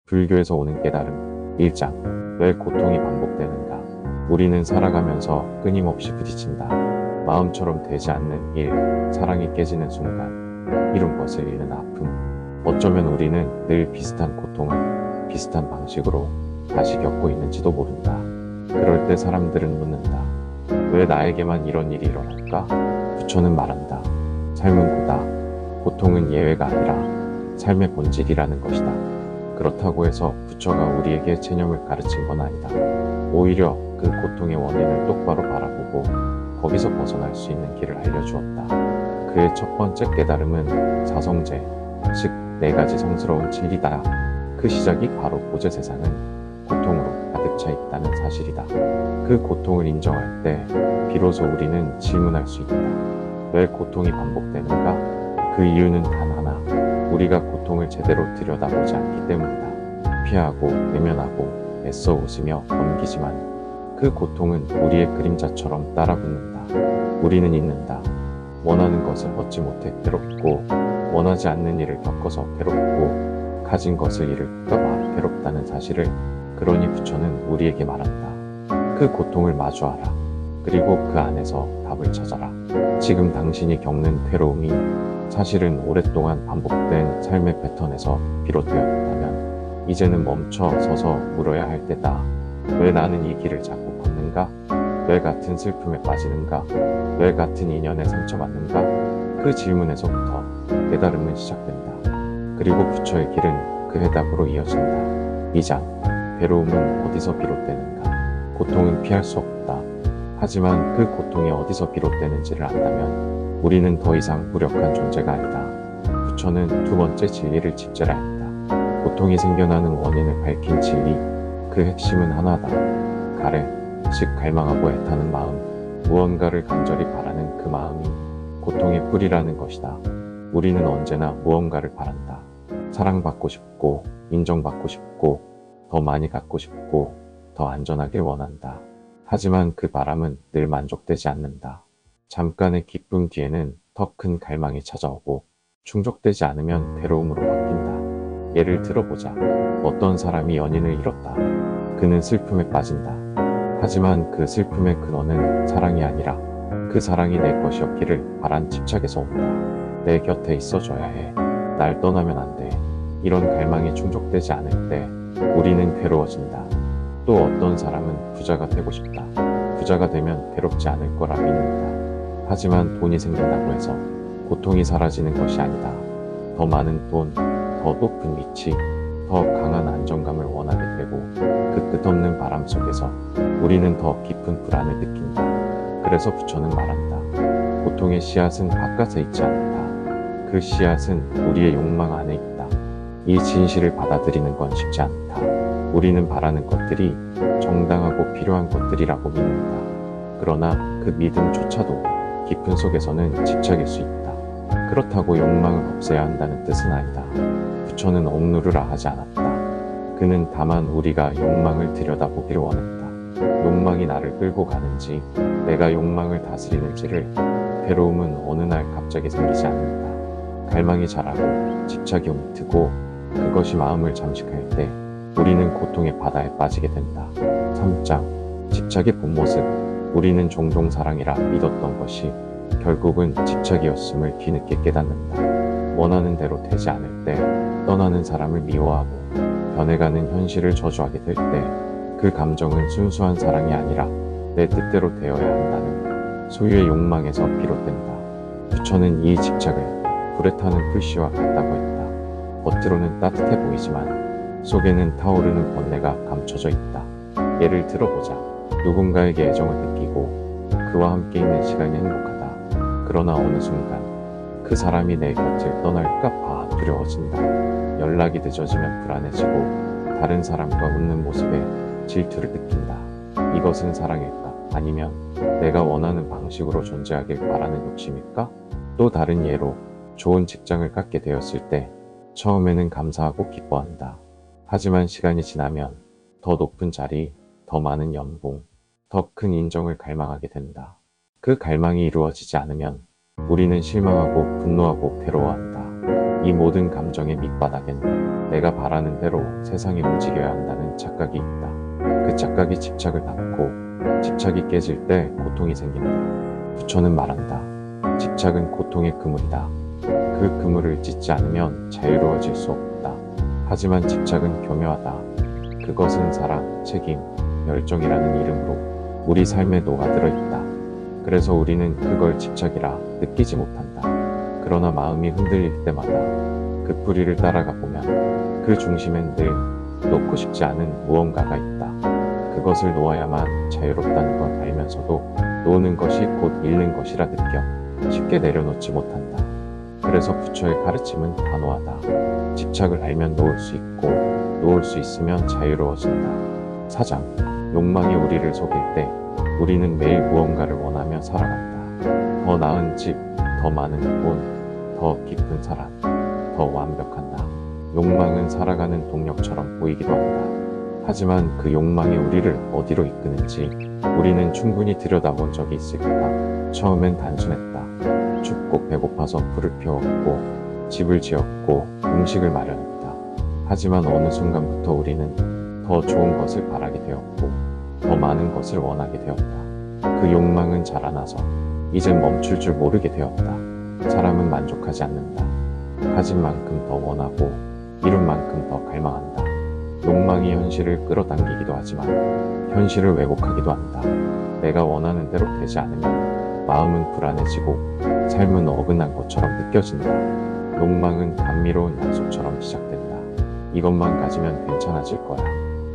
불교에서 오는 깨달음 1장. 왜 고통이 반복되는가? 우리는 살아가면서 끊임없이 부딪힌다. 마음처럼 되지 않는 일, 사랑이 깨지는 순간, 이룬 것을 잃는 아픔. 어쩌면 우리는 늘 비슷한 고통을 비슷한 방식으로 다시 겪고 있는지도 모른다. 그럴 때 사람들은 묻는다. 왜 나에게만 이런 일이 일어날까? 부처는 말한다. 삶은 고다. 고통은 예외가 아니라 삶의 본질이라는 것이다. 그렇다고 해서 부처가 우리에게 체념을 가르친 건 아니다. 오히려 그 고통의 원인을 똑바로 바라보고 거기서 벗어날 수 있는 길을 알려주었다. 그의 첫 번째 깨달음은 사성제, 즉 4가지 성스러운 진리다. 그 시작이 바로 고제 세상은 고통으로 가득 차 있다는 사실이다. 그 고통을 인정할 때 비로소 우리는 질문할 수 있다. 왜 고통이 반복되는가? 그 이유는 단 하나. 우리가 고통을 제대로 들여다보지 않기 때문이다. 피하고 외면하고 애써 웃으며 넘기지만 그 고통은 우리의 그림자처럼 따라붙는다. 우리는 잊는다. 원하는 것을 얻지 못해 괴롭고 원하지 않는 일을 겪어서 괴롭고 가진 것을 잃을까 봐 괴롭다는 사실을. 그러니 부처는 우리에게 말한다. 그 고통을 마주하라. 그리고 그 안에서 답을 찾아라. 지금 당신이 겪는 괴로움이 사실은 오랫동안 반복된 삶의 패턴에서 비롯되었다면 이제는 멈춰 서서 물어야 할 때다. 왜 나는 이 길을 자꾸 걷는가? 왜 같은 슬픔에 빠지는가? 왜 같은 인연에 상처받는가? 그 질문에서부터 깨달음은 시작된다. 그리고 부처의 길은 그 해답으로 이어진다. 2장. 괴로움은 어디서 비롯되는가? 고통은 피할 수 없다. 하지만 그 고통이 어디서 비롯되는지를 안다면 우리는 더 이상 무력한 존재가 아니다. 부처는 두 번째 진리를 집재라했다. 고통이 생겨나는 원인을 밝힌 진리. 그 핵심은 하나다. 가래, 즉 갈망하고 애타는 마음, 무언가를 간절히 바라는 그 마음이 고통의 뿌리라는 것이다. 우리는 언제나 무언가를 바란다. 사랑받고 싶고, 인정받고 싶고, 더 많이 갖고 싶고, 더 안전하길 원한다. 하지만 그 바람은 늘 만족되지 않는다. 잠깐의 기쁨 뒤에는 더 큰 갈망이 찾아오고 충족되지 않으면 괴로움으로 바뀐다. 예를 들어보자. 어떤 사람이 연인을 잃었다. 그는 슬픔에 빠진다. 하지만 그 슬픔의 근원은 사랑이 아니라 그 사랑이 내 것이었기를 바란 집착에서 온다. 내 곁에 있어줘야 해. 날 떠나면 안 돼. 이런 갈망이 충족되지 않을 때 우리는 괴로워진다. 또 어떤 사람은 부자가 되고 싶다. 부자가 되면 괴롭지 않을 거라 믿는다. 하지만 돈이 생긴다고 해서 고통이 사라지는 것이 아니다. 더 많은 돈, 더 높은 위치, 더 강한 안정감을 원하게 되고 그 끝없는 바람 속에서 우리는 더 깊은 불안을 느낀다. 그래서 부처는 말한다. 고통의 씨앗은 바깥에 있지 않다. 그 씨앗은 우리의 욕망 안에 있다. 이 진실을 받아들이는 건 쉽지 않다. 우리는 바라는 것들이 정당하고 필요한 것들이라고 믿는다. 그러나 그 믿음조차도 깊은 속에서는 집착일 수 있다. 그렇다고 욕망을 없애야 한다는 뜻은 아니다. 부처는 억누르라 하지 않았다. 그는 다만 우리가 욕망을 들여다보기를 원했다. 욕망이 나를 끌고 가는지 내가 욕망을 다스리는지를. 괴로움은 어느 날 갑자기 생기지 않는다. 갈망이 자라고 집착이 움트고 그것이 마음을 잠식할 때 우리는 고통의 바다에 빠지게 된다. 3장. 집착의 본 모습. 우리는 종종 사랑이라 믿었던 것이 결국은 집착이었음을 뒤늦게 깨닫는다. 원하는 대로 되지 않을 때, 떠나는 사람을 미워하고 변해가는 현실을 저주하게 될 때 그 감정은 순수한 사랑이 아니라 내 뜻대로 되어야 한다는 소유의 욕망에서 비롯된다. 부처는 이 집착을 불에 타는 불씨와 같다고 했다. 겉으로는 따뜻해 보이지만 속에는 타오르는 번뇌가 감춰져 있다. 예를 들어보자. 누군가에게 애정을 느끼고 그와 함께 있는 시간이 행복하다. 그러나 어느 순간 그 사람이 내 곁을 떠날까 봐 두려워진다. 연락이 늦어지면 불안해지고 다른 사람과 웃는 모습에 질투를 느낀다. 이것은 사랑일까? 아니면 내가 원하는 방식으로 존재하길 바라는 욕심일까? 또 다른 예로 좋은 직장을 갖게 되었을 때 처음에는 감사하고 기뻐한다. 하지만 시간이 지나면 더 높은 자리, 더 많은 연봉, 더 큰 인정을 갈망하게 된다. 그 갈망이 이루어지지 않으면 우리는 실망하고 분노하고 괴로워한다. 이 모든 감정의 밑바닥엔 내가 바라는 대로 세상이 움직여야 한다는 착각이 있다. 그 착각이 집착을 닫고 집착이 깨질 때 고통이 생긴다. 부처는 말한다. 집착은 고통의 그물이다. 그 그물을 찢지 않으면 자유로워질 수 없다. 하지만 집착은 교묘하다. 그것은 사랑, 책임, 열정이라는 이름으로 우리 삶에 녹아들어 있다. 그래서 우리는 그걸 집착이라 느끼지 못한다. 그러나 마음이 흔들릴 때마다 그 뿌리를 따라가 보면 그 중심엔 늘 놓고 싶지 않은 무언가가 있다. 그것을 놓아야만 자유롭다는 걸 알면서도 놓는 것이 곧 잃는 것이라 느껴 쉽게 내려놓지 못한다. 그래서 부처의 가르침은 단호하다. 집착을 알면 놓을 수 있고 놓을 수 있으면 자유로워진다. 사장, 욕망이 우리를 속일 때 우리는 매일 무언가를 원하며 살아간다. 더 나은 집, 더 많은 돈, 더 깊은 사랑, 더 완벽한 나. 욕망은 살아가는 동력처럼 보이기도 한다. 하지만 그 욕망이 우리를 어디로 이끄는지 우리는 충분히 들여다본 적이 있을까? 처음엔 단순했다. 춥고 배고파서 불을 피웠고 집을 지었고 음식을 마련했다. 하지만 어느 순간부터 우리는 더 좋은 것을 바라게 되었고 더 많은 것을 원하게 되었다. 그 욕망은 자라나서 이젠 멈출 줄 모르게 되었다. 사람은 만족하지 않는다. 가진 만큼 더 원하고 이룬 만큼 더 갈망한다. 욕망이 현실을 끌어당기기도 하지만 현실을 왜곡하기도 한다. 내가 원하는 대로 되지 않으면 마음은 불안해지고 삶은 어긋난 것처럼 느껴진다. 욕망은 감미로운 약속처럼 시작된다. 이것만 가지면 괜찮아질 거야.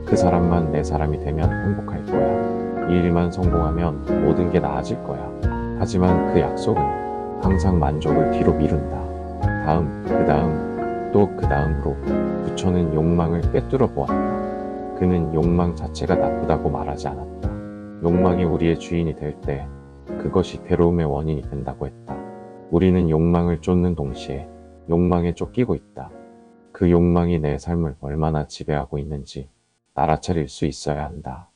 그 사람만 내 사람이 되면 행복할 거야. 이 일만 성공하면 모든 게 나아질 거야. 하지만 그 약속은 항상 만족을 뒤로 미룬다. 다음, 그 다음, 또 그 다음으로 부처는 욕망을 꿰뚫어 보았다. 그는 욕망 자체가 나쁘다고 말하지 않았다. 욕망이 우리의 주인이 될 때 그것이 괴로움의 원인이 된다고 했다. 우리는 욕망을 쫓는 동시에 욕망에 쫓기고 있다. 그 욕망이 내 삶을 얼마나 지배하고 있는지 알아차릴 수 있어야 한다.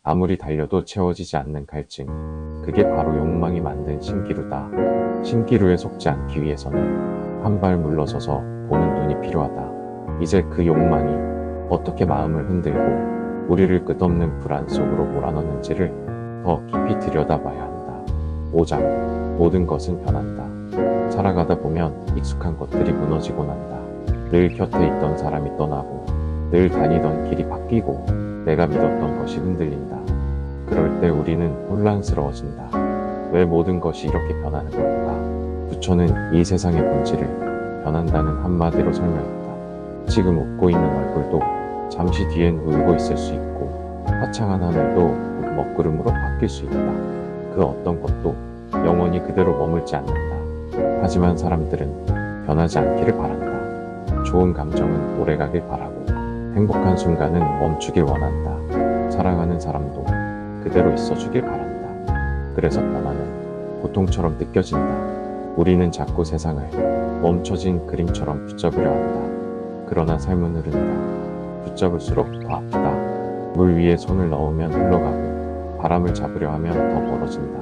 아무리 달려도 채워지지 않는 갈증, 그게 바로 욕망이 만든 신기루다. 신기루에 속지 않기 위해서는 한 발 물러서서 보는 눈이 필요하다. 이제 그 욕망이 어떻게 마음을 흔들고 우리를 끝없는 불안 속으로 몰아넣는지를 더 깊이 들여다봐야 한다. 5장, 모든 것은 변한다. 살아가다 보면 익숙한 것들이 무너지고 난다. 늘 곁에 있던 사람이 떠나고 늘 다니던 길이 바뀌고 내가 믿었던 것이 흔들린다. 그럴 때 우리는 혼란스러워진다. 왜 모든 것이 이렇게 변하는 걸까? 부처는 이 세상의 본질을 변한다는 한마디로 설명했다. 지금 웃고 있는 얼굴도 잠시 뒤엔 울고 있을 수 있고 화창한 하늘도 먹구름으로 바뀔 수 있다. 그 어떤 것도 영원히 그대로 머물지 않는다. 하지만 사람들은 변하지 않기를 바란다. 좋은 감정은 오래가길 바라고 행복한 순간은 멈추길 원한다. 사랑하는 사람도 그대로 있어주길 바란다. 그래서 변화는 고통처럼 느껴진다. 우리는 자꾸 세상을 멈춰진 그림처럼 붙잡으려 한다. 그러나 삶은 흐른다. 붙잡을수록 더 아프다. 물 위에 손을 넣으면 흘러가고 바람을 잡으려 하면 더 멀어진다.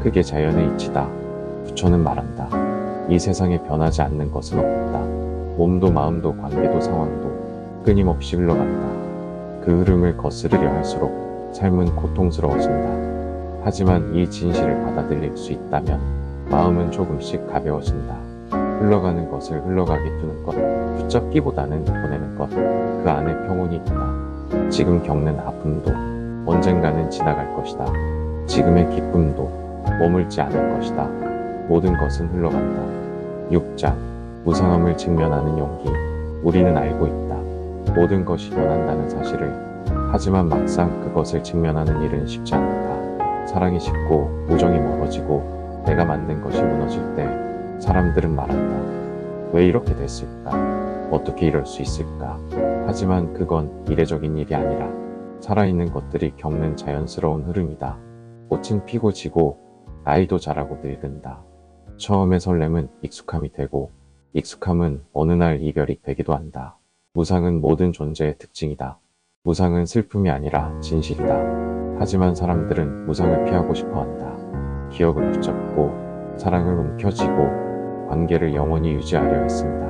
그게 자연의 이치다. 부처는 말한다. 이 세상에 변하지 않는 것은 없다. 몸도 마음도 관계도 상황도 끊임없이 흘러간다. 그 흐름을 거스르려 할수록 삶은 고통스러워진다. 하지만 이 진실을 받아들일 수 있다면 마음은 조금씩 가벼워진다. 흘러가는 것을 흘러가게 두는 것, 붙잡기보다는 보내는 것, 그 안에 평온이 있다. 지금 겪는 아픔도 언젠가는 지나갈 것이다. 지금의 기쁨도 머물지 않을 것이다. 모든 것은 흘러간다. 6장, 무상함을 직면하는 용기. 우리는 알고 있다. 모든 것이 변한다는 사실을. 하지만 막상 그것을 직면하는 일은 쉽지 않다. 사랑이 식고 우정이 멀어지고 내가 만든 것이 무너질 때 사람들은 말한다. 왜 이렇게 됐을까? 어떻게 이럴 수 있을까? 하지만 그건 이례적인 일이 아니라 살아있는 것들이 겪는 자연스러운 흐름이다. 꽃은 피고 지고 나이도 자라고 늙는다. 처음의 설렘은 익숙함이 되고 익숙함은 어느 날 이별이 되기도 한다. 무상은 모든 존재의 특징이다. 무상은 슬픔이 아니라 진실이다. 하지만 사람들은 무상을 피하고 싶어 한다. 기억을 붙잡고 사랑을 움켜쥐고 관계를 영원히 유지하려 했습니다.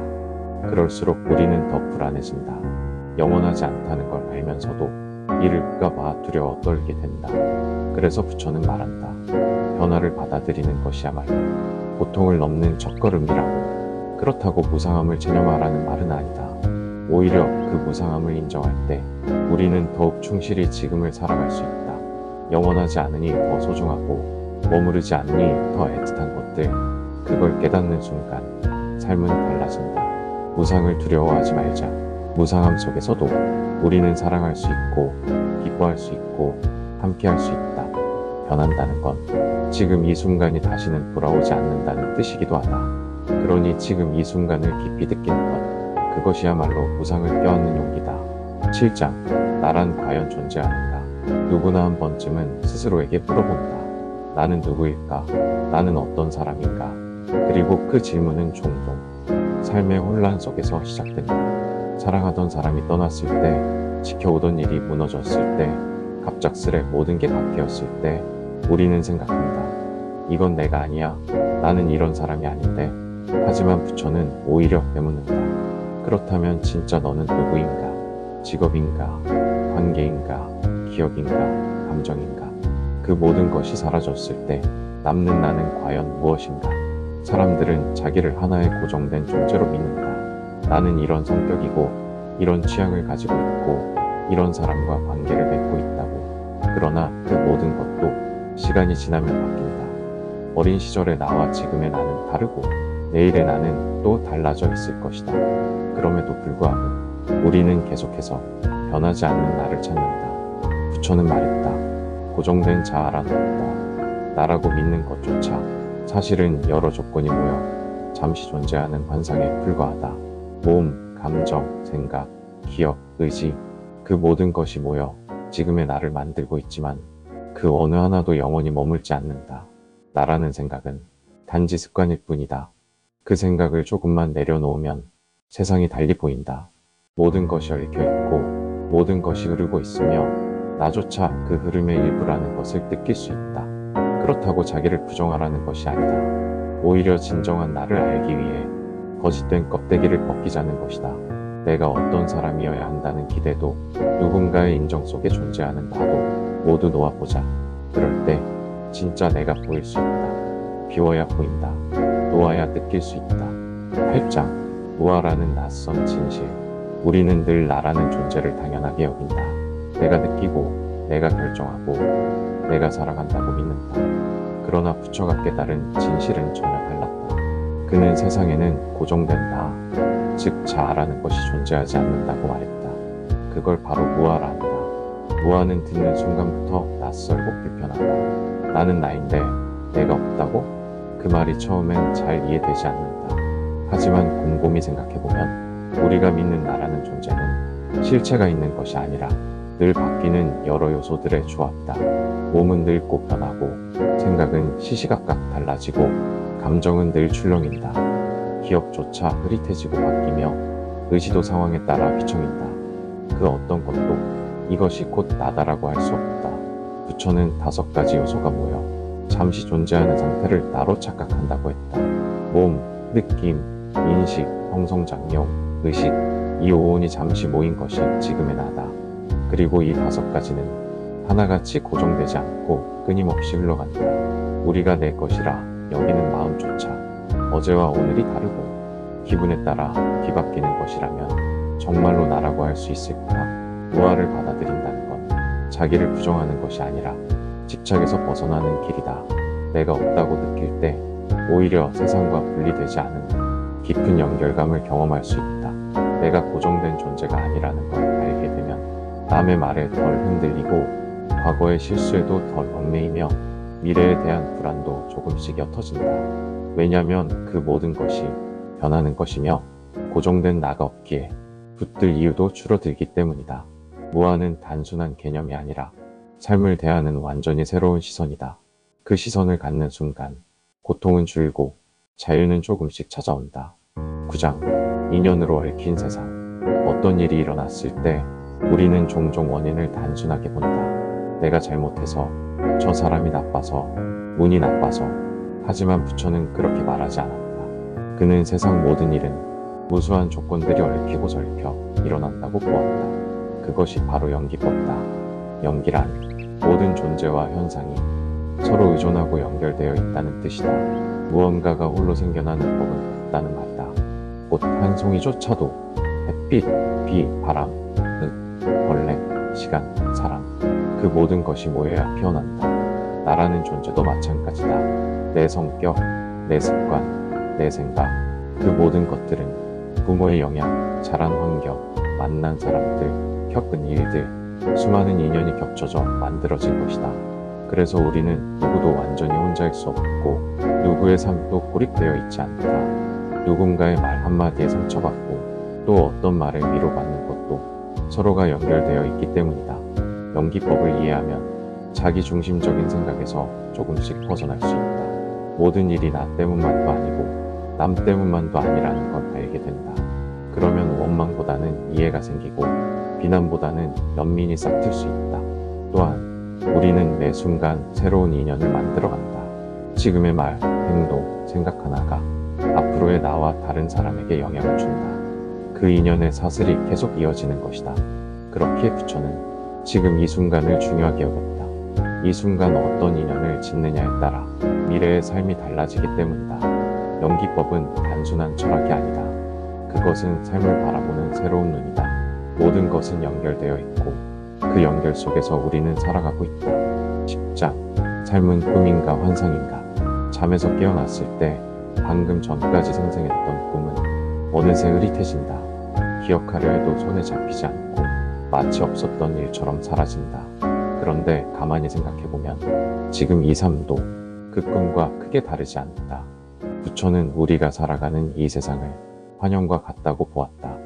그럴수록 우리는 더 불안해진다. 영원하지 않다는 걸 알면서도 이를까 봐 두려워 떨게 된다. 그래서 부처는 말한다. 변화를 받아들이는 것이야말로 고통을 넘는 첫걸음이라고. 그렇다고 무상함을 체념하라는 말은 아니다. 오히려 그 무상함을 인정할 때 우리는 더욱 충실히 지금을 살아갈 수 있다. 영원하지 않으니 더 소중하고 머무르지 않으니 더 애틋한 것들, 그걸 깨닫는 순간 삶은 달라진다. 무상을 두려워하지 말자. 무상함 속에서도 우리는 사랑할 수 있고 기뻐할 수 있고 함께할 수 있다. 변한다는 건 지금 이 순간이 다시는 돌아오지 않는다는 뜻이기도 하다. 그러니 지금 이 순간을 깊이 느끼는 것, 그것이야말로 무상을 껴안는 용기다. 7장. 나란 과연 존재하는가? 누구나 한 번쯤은 스스로에게 물어본다. 나는 누구일까? 나는 어떤 사람인가? 그리고 그 질문은 종종 삶의 혼란 속에서 시작된다. 사랑하던 사람이 떠났을 때, 지켜오던 일이 무너졌을 때, 갑작스레 모든 게 바뀌었을 때 우리는 생각한다. 이건 내가 아니야. 나는 이런 사람이 아닌데. 하지만 부처는 오히려 되묻는다. 그렇다면 진짜 너는 누구인가? 직업인가? 관계인가? 기억인가? 감정인가? 그 모든 것이 사라졌을 때 남는 나는 과연 무엇인가? 사람들은 자기를 하나의 고정된 존재로 믿는다. 나는 이런 성격이고 이런 취향을 가지고 있고 이런 사람과 관계를 맺고 있다고. 그러나 그 모든 것도 시간이 지나면 바뀐다. 어린 시절의 나와 지금의 나는 다르고 내일의 나는 또 달라져 있을 것이다. 그럼에도 불구하고 우리는 계속해서 변하지 않는 나를 찾는다. 부처는 말했다. 고정된 자아란 없다. 나라고 믿는 것조차 사실은 여러 조건이 모여 잠시 존재하는 환상에 불과하다. 몸, 감정, 생각, 기억, 의지, 그 모든 것이 모여 지금의 나를 만들고 있지만 그 어느 하나도 영원히 머물지 않는다. 나라는 생각은 단지 습관일 뿐이다. 그 생각을 조금만 내려놓으면 세상이 달리 보인다. 모든 것이 얽혀있고 모든 것이 흐르고 있으며 나조차 그 흐름의 일부라는 것을 느낄 수 있다. 그렇다고 자기를 부정하라는 것이 아니다. 오히려 진정한 나를 알기 위해 거짓된 껍데기를 벗기자는 것이다. 내가 어떤 사람이어야 한다는 기대도 누군가의 인정 속에 존재하는 나도 모두 놓아보자. 그럴 때 진짜 내가 보일 수 있다. 비워야 보인다. 놓아야 느낄 수 있다. 8장. 무아라는 낯선 진실. 우리는 늘 나라는 존재를 당연하게 여긴다. 내가 느끼고 내가 결정하고 내가 살아간다고 믿는다. 그러나 부처가 깨달은 진실은 전혀 달랐다. 그는 세상에는 고정된 나, 즉 자아라는 것이 존재하지 않는다고 말했다. 그걸 바로 무아라 한다. 무아는 듣는 순간부터 낯설고 불편하다. 나는 나인데 내가 없다고? 그 말이 처음엔 잘 이해되지 않는다. 하지만 곰곰이 생각해보면 우리가 믿는 나라는 존재는 실체가 있는 것이 아니라 늘 바뀌는 여러 요소들의 조합이다. 몸은 늙고 변하고 생각은 시시각각 달라지고 감정은 늘 출렁인다. 기억조차 흐릿해지고 바뀌며 의지도 상황에 따라 휘청인다. 그 어떤 것도 이것이 곧 나다라고 할 수 없다. 부처는 5가지 요소가 모여 잠시 존재하는 상태를 나로 착각한다고 했다. 몸, 느낌, 인식, 형성작용, 의식, 이 5온이 잠시 모인 것이 지금의 나다. 그리고 이 5가지는 하나같이 고정되지 않고 끊임없이 흘러간다. 우리가 내 것이라 여기는 마음조차 어제와 오늘이 다르고 기분에 따라 뒤바뀌는 것이라면 정말로 나라고 할 수 있을까? 무아를 받아들인다는 건 자기를 부정하는 것이 아니라 집착에서 벗어나는 길이다. 내가 없다고 느낄 때 오히려 세상과 분리되지 않은 깊은 연결감을 경험할 수 있다. 내가 고정된 존재가 아니라는 걸 알게 되면 남의 말에 덜 흔들리고 과거의 실수에도 덜 얽매이며 미래에 대한 불안도 조금씩 옅어진다. 왜냐면 그 모든 것이 변하는 것이며 고정된 나가 없기에 붙들 이유도 줄어들기 때문이다. 무아는 단순한 개념이 아니라 삶을 대하는 완전히 새로운 시선이다. 그 시선을 갖는 순간 고통은 줄고 자유는 조금씩 찾아온다. 9장. 인연으로 얽힌 세상. 어떤 일이 일어났을 때 우리는 종종 원인을 단순하게 본다. 내가 잘못해서, 저 사람이 나빠서, 운이 나빠서. 하지만 부처는 그렇게 말하지 않았다. 그는 세상 모든 일은 무수한 조건들이 얽히고 설켜 일어난다고 보았다. 그것이 바로 연기법이다. 연기란 모든 존재와 현상이 서로 의존하고 연결되어 있다는 뜻이다. 무언가가 홀로 생겨나는 법은 없다는 말이다. 꽃 한 송이조차도 햇빛, 비, 바람, 흙, 벌레, 시간, 사람 그 모든 것이 모여야 피어난다. 나라는 존재도 마찬가지다. 내 성격, 내 습관, 내 생각 그 모든 것들은 부모의 영향, 자란 환경, 만난 사람들, 겪은 일들 수많은 인연이 겹쳐져 만들어진 것이다. 그래서 우리는 누구도 완전히 혼자일 수 없고 누구의 삶도 고립되어 있지 않다. 누군가의 말 한마디에 상처받고 또 어떤 말에 위로받는 것도 서로가 연결되어 있기 때문이다. 연기법을 이해하면 자기 중심적인 생각에서 조금씩 벗어날 수 있다. 모든 일이 나 때문만도 아니고 남 때문만도 아니라는 걸 알게 된다. 그러면 원망보다는 이해가 생기고 비난보다는 연민이 싹틀 수 있다. 또한 우리는 매 순간 새로운 인연을 만들어간다. 지금의 말, 행동, 생각 하나가 앞으로의 나와 다른 사람에게 영향을 준다. 그 인연의 사슬이 계속 이어지는 것이다. 그렇기에 부처는 지금 이 순간을 중요하게 여겼다. 이 순간 어떤 인연을 짓느냐에 따라 미래의 삶이 달라지기 때문이다. 연기법은 단순한 철학이 아니다. 그것은 삶을 바라보는 새로운 눈이다. 모든 것은 연결되어 있고 그 연결 속에서 우리는 살아가고 있다. 10장 삶은 꿈인가 환상인가. 잠에서 깨어났을 때 방금 전까지 생생했던 꿈은 어느새 흐릿해진다. 기억하려 해도 손에 잡히지 않고 마치 없었던 일처럼 사라진다. 그런데 가만히 생각해보면 지금 이 삶도 그 꿈과 크게 다르지 않다. 부처는 우리가 살아가는 이 세상을 환영과 같다고 보았다.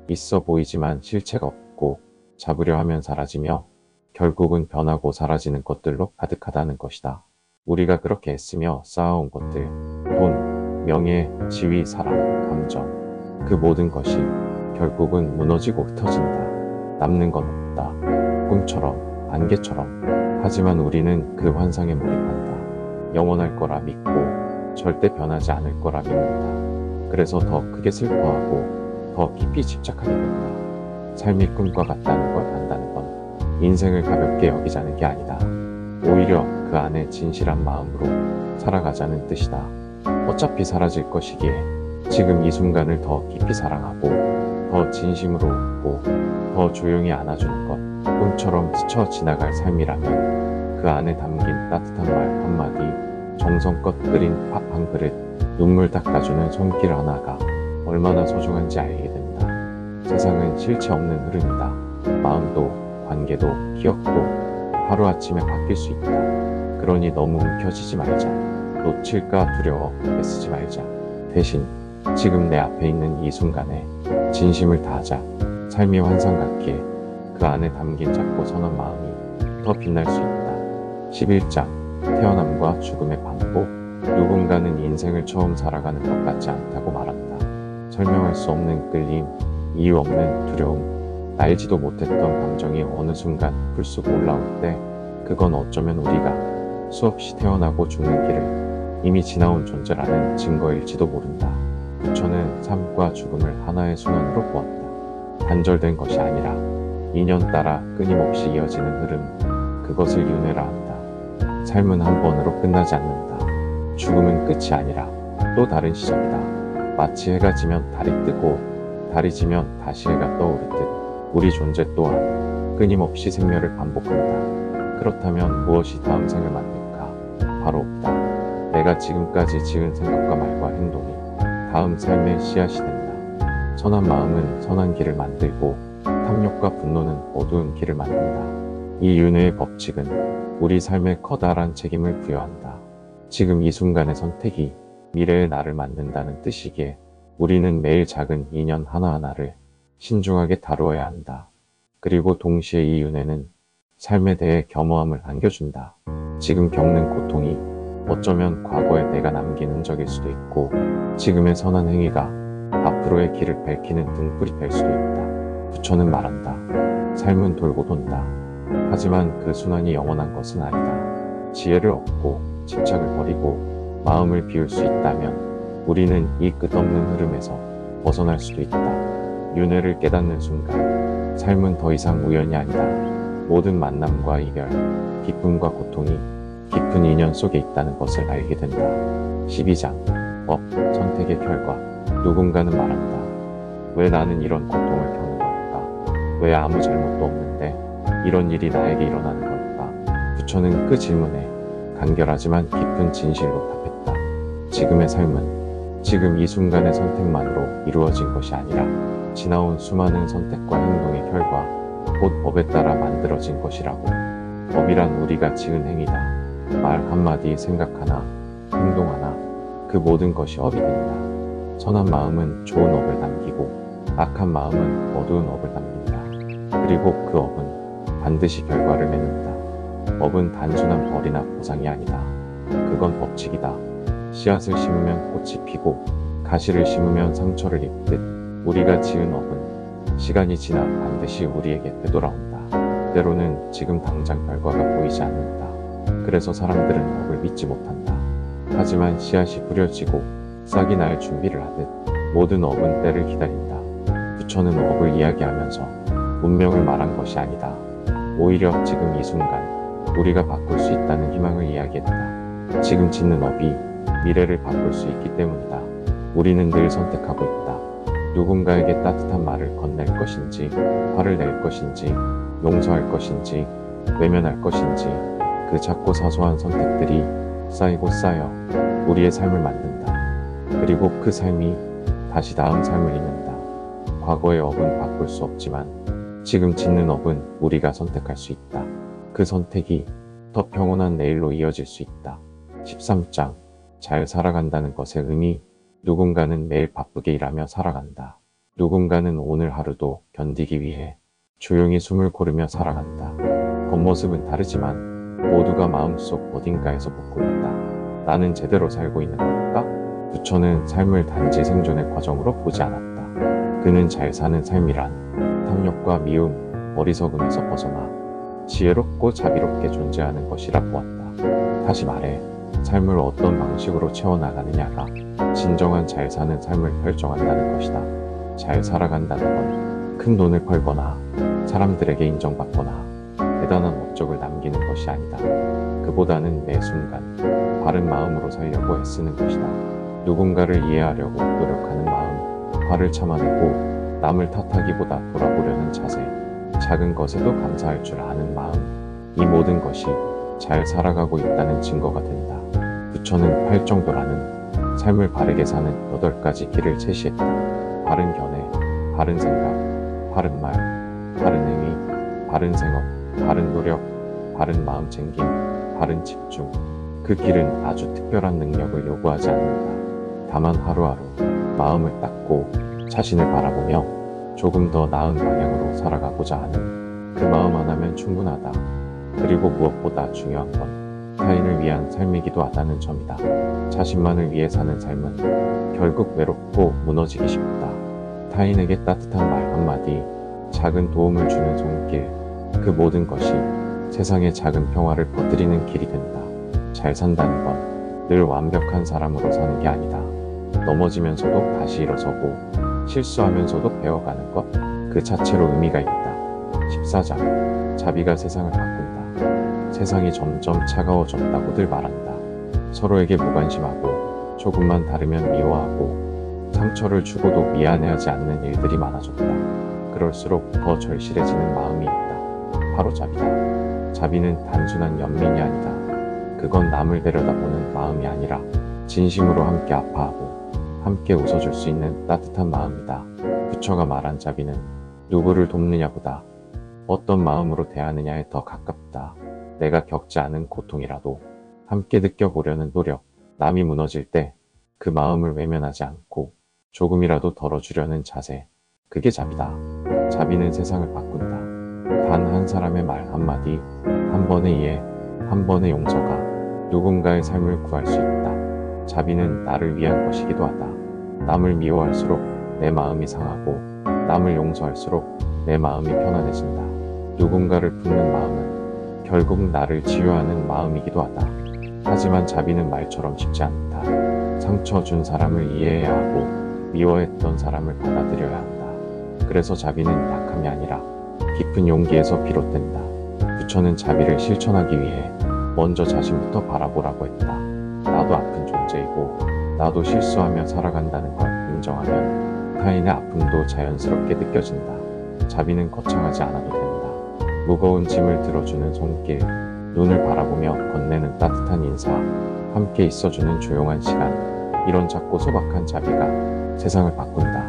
있어 보이지만 실체가 없고 잡으려 하면 사라지며 결국은 변하고 사라지는 것들로 가득하다는 것이다. 우리가 그렇게 애쓰며 쌓아온 것들, 돈, 명예, 지위, 사랑, 감정 그 모든 것이 결국은 무너지고 흩어진다. 남는 건 없다. 꿈처럼, 안개처럼. 하지만 우리는 그 환상에 몰입한다. 영원할 거라 믿고 절대 변하지 않을 거라 믿는다. 그래서 더 크게 슬퍼하고 더 깊이 집착하게 된다. 삶이 꿈과 같다는 걸 안다는 건 인생을 가볍게 여기자는 게 아니다. 오히려 그 안에 진실한 마음으로 살아가자는 뜻이다. 어차피 사라질 것이기에 지금 이 순간을 더 깊이 사랑하고 더 진심으로 웃고 더 조용히 안아주는 것. 꿈처럼 스쳐 지나갈 삶이라면 그 안에 담긴 따뜻한 말 한마디, 정성껏 끓인 밥 한 그릇, 눈물 닦아주는 손길 하나가 얼마나 소중한지 알게 된다. 세상은 실체 없는 흐름이다. 마음도, 관계도, 기억도 하루아침에 바뀔 수 있다. 그러니 너무 움켜쥐지 말자. 놓칠까 두려워 애쓰지 말자. 대신 지금 내 앞에 있는 이 순간에 진심을 다하자. 삶이 환상 같기에 그 안에 담긴 작고 선한 마음이 더 빛날 수 있다. 11장 태어남과 죽음의 반복. 누군가는 인생을 처음 살아가는 것 같지 않다고 말한다. 설명할 수 없는 끌림, 이유 없는 두려움, 알지도 못했던 감정이 어느 순간 불쑥 올라올 때 그건 어쩌면 우리가 수없이 태어나고 죽는 길을 이미 지나온 존재라는 증거일지도 모른다. 부처는 삶과 죽음을 하나의 순환으로 보았다. 단절된 것이 아니라 인연 따라 끊임없이 이어지는 흐름, 그것을 윤회라 한다. 삶은 한 번으로 끝나지 않는다. 죽음은 끝이 아니라 또 다른 시작이다. 마치 해가 지면 달이 뜨고 달이 지면 다시 해가 떠오르듯 우리 존재 또한 끊임없이 생멸을 반복한다. 그렇다면 무엇이 다음 생을 만들까? 바로 없다. 내가 지금까지 지은 생각과 말과 행동이 다음 삶의 씨앗이 된다. 선한 마음은 선한 길을 만들고 탐욕과 분노는 어두운 길을 만든다. 이 윤회의 법칙은 우리 삶에 커다란 책임을 부여한다. 지금 이 순간의 선택이 미래의 나를 만든다는 뜻이기에 우리는 매일 작은 인연 하나하나를 신중하게 다루어야 한다. 그리고 동시에 이 윤회는 삶에 대해 겸허함을 안겨준다. 지금 겪는 고통이 어쩌면 과거에 내가 남긴 흔적일 수도 있고 지금의 선한 행위가 앞으로의 길을 밝히는 등불이 될 수도 있다. 부처는 말한다. 삶은 돌고 돈다. 하지만 그 순환이 영원한 것은 아니다. 지혜를 얻고 집착을 버리고 마음을 비울 수 있다면 우리는 이 끝없는 흐름에서 벗어날 수도 있다. 윤회를 깨닫는 순간 삶은 더 이상 우연이 아니다. 모든 만남과 이별, 기쁨과 고통이 깊은 인연 속에 있다는 것을 알게 된다. 12장 법, 선택의 결과. 누군가는 말한다. 왜 나는 이런 고통을 겪는 걸까? 왜 아무 잘못도 없는데 이런 일이 나에게 일어나는 걸까? 부처는 그 질문에 간결하지만 깊은 진실로 답했다. 지금의 삶은 지금 이 순간의 선택만으로 이루어진 것이 아니라 지나온 수많은 선택과 행동의 결과, 곧 법에 따라 만들어진 것이라고. 법이란 우리가 지은 행위다. 말 한마디, 생각 하나, 행동 하나, 그 모든 것이 업이 된다. 선한 마음은 좋은 업을 남기고 악한 마음은 어두운 업을 남긴다. 그리고 그 업은 반드시 결과를 맺는다. 법은 단순한 벌이나 보상이 아니다. 그건 법칙이다. 씨앗을 심으면 꽃이 피고 가시를 심으면 상처를 입듯 우리가 지은 업은 시간이 지나 반드시 우리에게 되돌아온다. 때로는 지금 당장 결과가 보이지 않는다. 그래서 사람들은 업을 믿지 못한다. 하지만 씨앗이 뿌려지고 싹이 날 준비를 하듯 모든 업은 때를 기다린다. 부처는 업을 이야기하면서 운명을 말한 것이 아니다. 오히려 지금 이 순간 우리가 바꿀 수 있다는 희망을 이야기했다. 지금 짓는 업이 미래를 바꿀 수 있기 때문이다. 우리는 늘 선택하고 있다. 누군가에게 따뜻한 말을 건넬 것인지, 화를 낼 것인지, 용서할 것인지, 외면할 것인지, 그 작고 사소한 선택들이 쌓이고 쌓여 우리의 삶을 만든다. 그리고 그 삶이 다시 다음 삶을 잇는다. 과거의 업은 바꿀 수 없지만 지금 짓는 업은 우리가 선택할 수 있다. 그 선택이 더 평온한 내일로 이어질 수 있다. 13장 잘 살아간다는 것의 의미. 누군가는 매일 바쁘게 일하며 살아간다. 누군가는 오늘 하루도 견디기 위해 조용히 숨을 고르며 살아간다. 겉모습은 다르지만 모두가 마음속 어딘가에서 묻고 있다. 나는 제대로 살고 있는 걸까? 부처는 삶을 단지 생존의 과정으로 보지 않았다. 그는 잘 사는 삶이란 탐욕과 미움, 어리석음에서 벗어나 지혜롭고 자비롭게 존재하는 것이라 보았다. 다시 말해 삶을 어떤 방식으로 채워나가느냐가 진정한 잘 사는 삶을 결정한다는 것이다. 잘 살아간다는 건 큰 돈을 벌거나 사람들에게 인정받거나 대단한 업적을 남기는 것이 아니다. 그보다는 매 순간 바른 마음으로 살려고 애쓰는 것이다. 누군가를 이해하려고 노력하는 마음, 화를 참아내고 남을 탓하기보다 돌아보려는 자세, 작은 것에도 감사할 줄 아는 마음, 이 모든 것이 잘 살아가고 있다는 증거가 된다. 부처는 팔정도라는 삶을 바르게 사는 8가지 길을 제시했다. 바른 견해, 바른 생각, 바른 말, 바른 행위, 바른 생업, 바른 노력, 바른 마음 챙김, 바른 집중. 그 길은 아주 특별한 능력을 요구하지 않는다. 다만 하루하루 마음을 닦고 자신을 바라보며 조금 더 나은 방향으로 살아가고자 하는 그 마음 하나면 충분하다. 그리고 무엇보다 중요한 건 타인을 위한 삶이기도 하다는 점이다. 자신만을 위해 사는 삶은 결국 외롭고 무너지기 쉽다. 타인에게 따뜻한 말 한마디, 작은 도움을 주는 손길, 그 모든 것이 세상에 작은 평화를 퍼뜨리는 길이 된다. 잘 산다는 건 늘 완벽한 사람으로 사는 게 아니다. 넘어지면서도 다시 일어서고 실수하면서도 배워가는 것, 그 자체로 의미가 있다. 14장 자비가 세상을 바꾼다. 세상이 점점 차가워졌다고들 말한다. 서로에게 무관심하고 조금만 다르면 미워하고 상처를 주고도 미안해하지 않는 일들이 많아졌다. 그럴수록 더 절실해지는 마음이 있다. 바로 자비다. 자비는 단순한 연민이 아니다. 그건 남을 내려다보는 마음이 아니라 진심으로 함께 아파하고 함께 웃어줄 수 있는 따뜻한 마음이다. 부처가 말한 자비는 누구를 돕느냐보다 어떤 마음으로 대하느냐에 더 가깝다. 내가 겪지 않은 고통이라도 함께 느껴보려는 노력, 남이 무너질 때 그 마음을 외면하지 않고 조금이라도 덜어주려는 자세, 그게 자비다. 자비는 세상을 바꾼다. 단 한 사람의 말 한마디, 한 번의 이해, 한 번의 용서가 누군가의 삶을 구할 수 있다. 자비는 나를 위한 것이기도 하다. 남을 미워할수록 내 마음이 상하고 남을 용서할수록 내 마음이 편안해진다. 누군가를 품는 마음은 결국 나를 치유하는 마음이기도 하다. 하지만 자비는 말처럼 쉽지 않다. 상처 준 사람을 이해해야 하고 미워했던 사람을 받아들여야 한다. 그래서 자비는 약함이 아니라 깊은 용기에서 비롯된다. 부처는 자비를 실천하기 위해 먼저 자신부터 바라보라고 했다. 나도 아픈 존재이고 나도 실수하며 살아간다는 걸 인정하면 타인의 아픔도 자연스럽게 느껴진다. 자비는 거창하지 않아도 된다. 무거운 짐을 들어주는 손길, 눈을 바라보며 건네는 따뜻한 인사, 함께 있어주는 조용한 시간, 이런 작고 소박한 자비가 세상을 바꾼다.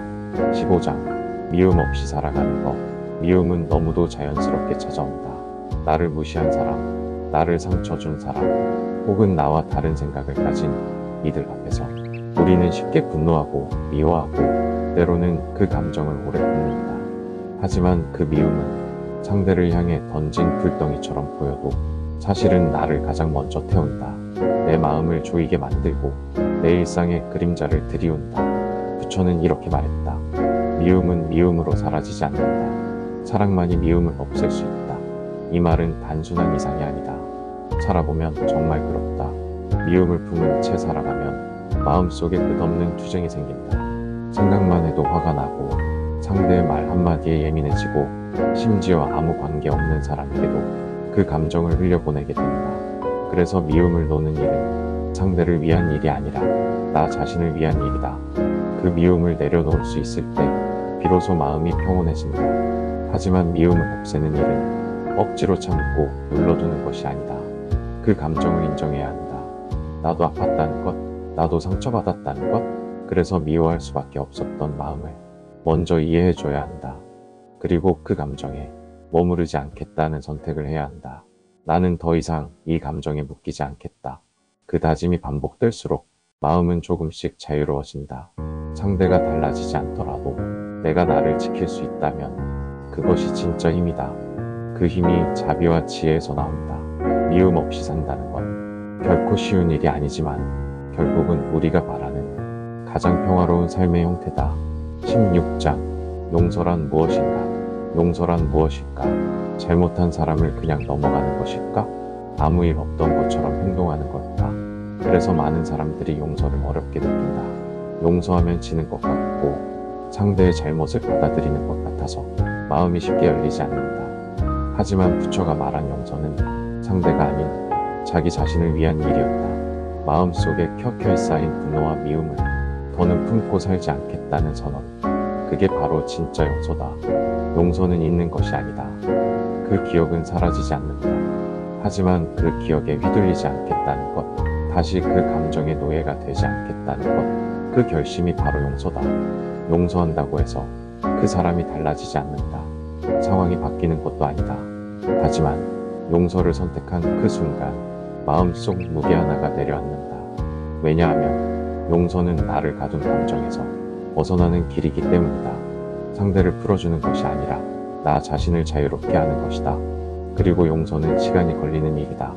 15장 미움 없이 살아가는 법. 미움은 너무도 자연스럽게 찾아온다. 나를 무시한 사람, 나를 상처 준 사람, 혹은 나와 다른 생각을 가진 이들 앞에서 우리는 쉽게 분노하고 미워하고 때로는 그 감정을 오래 굽는다. 하지만 그 미움은 상대를 향해 던진 불덩이처럼 보여도 사실은 나를 가장 먼저 태운다. 내 마음을 조이게 만들고 내 일상에 그림자를 들이운다. 부처는 이렇게 말했다. 미움은 미움으로 사라지지 않는다. 사랑만이 미움을 없앨 수 있다. 이 말은 단순한 이상이 아니다. 살아보면 정말 그렇다. 미움을 품은 채 살아가면 마음속에 끝없는 투쟁이 생긴다. 생각만 해도 화가 나고 상대의 말 한마디에 예민해지고 심지어 아무 관계 없는 사람에게도 그 감정을 흘려보내게 된다. 그래서 미움을 놓는 일은 상대를 위한 일이 아니라 나 자신을 위한 일이다. 그 미움을 내려놓을 수 있을 때 비로소 마음이 평온해진다. 하지만 미움을 없애는 일은 억지로 참고 눌러두는 것이 아니다. 그 감정을 인정해야 한다. 나도 아팠다는 것, 나도 상처받았다는 것, 그래서 미워할 수밖에 없었던 마음을 먼저 이해해줘야 한다. 그리고 그 감정에 머무르지 않겠다는 선택을 해야 한다. 나는 더 이상 이 감정에 묶이지 않겠다. 그 다짐이 반복될수록 마음은 조금씩 자유로워진다. 상대가 달라지지 않더라도 내가 나를 지킬 수 있다면 그것이 진짜 힘이다. 그 힘이 자비와 지혜에서 나온다. 미움 없이 산다는 건 결코 쉬운 일이 아니지만 결국은 우리가 바라는 가장 평화로운 삶의 형태다. 16장 용서란 무엇인가? 용서란 무엇일까? 잘못한 사람을 그냥 넘어가는 것일까? 아무 일 없던 것처럼 행동하는 걸까? 그래서 많은 사람들이 용서를 어렵게 느낀다. 용서하면 지는 것 같고 상대의 잘못을 받아들이는 것 같아서 마음이 쉽게 열리지 않는다. 하지만 부처가 말한 용서는 상대가 아닌 자기 자신을 위한 일이었다. 마음속에 켜켜이 쌓인 분노와 미움을 더는 품고 살지 않겠다는 선언. 그게 바로 진짜 용서다. 용서는 잊는 것이 아니다. 그 기억은 사라지지 않는다. 하지만 그 기억에 휘둘리지 않겠다는 것, 다시 그 감정의 노예가 되지 않겠다는 것, 그 결심이 바로 용서다. 용서한다고 해서 그 사람이 달라지지 않는다. 상황이 바뀌는 것도 아니다. 하지만 용서를 선택한 그 순간 마음속 무게 하나가 내려앉는다. 왜냐하면 용서는 나를 가둔 감정에서 벗어나는 길이기 때문이다. 상대를 풀어주는 것이 아니라 나 자신을 자유롭게 하는 것이다. 그리고 용서는 시간이 걸리는 일이다.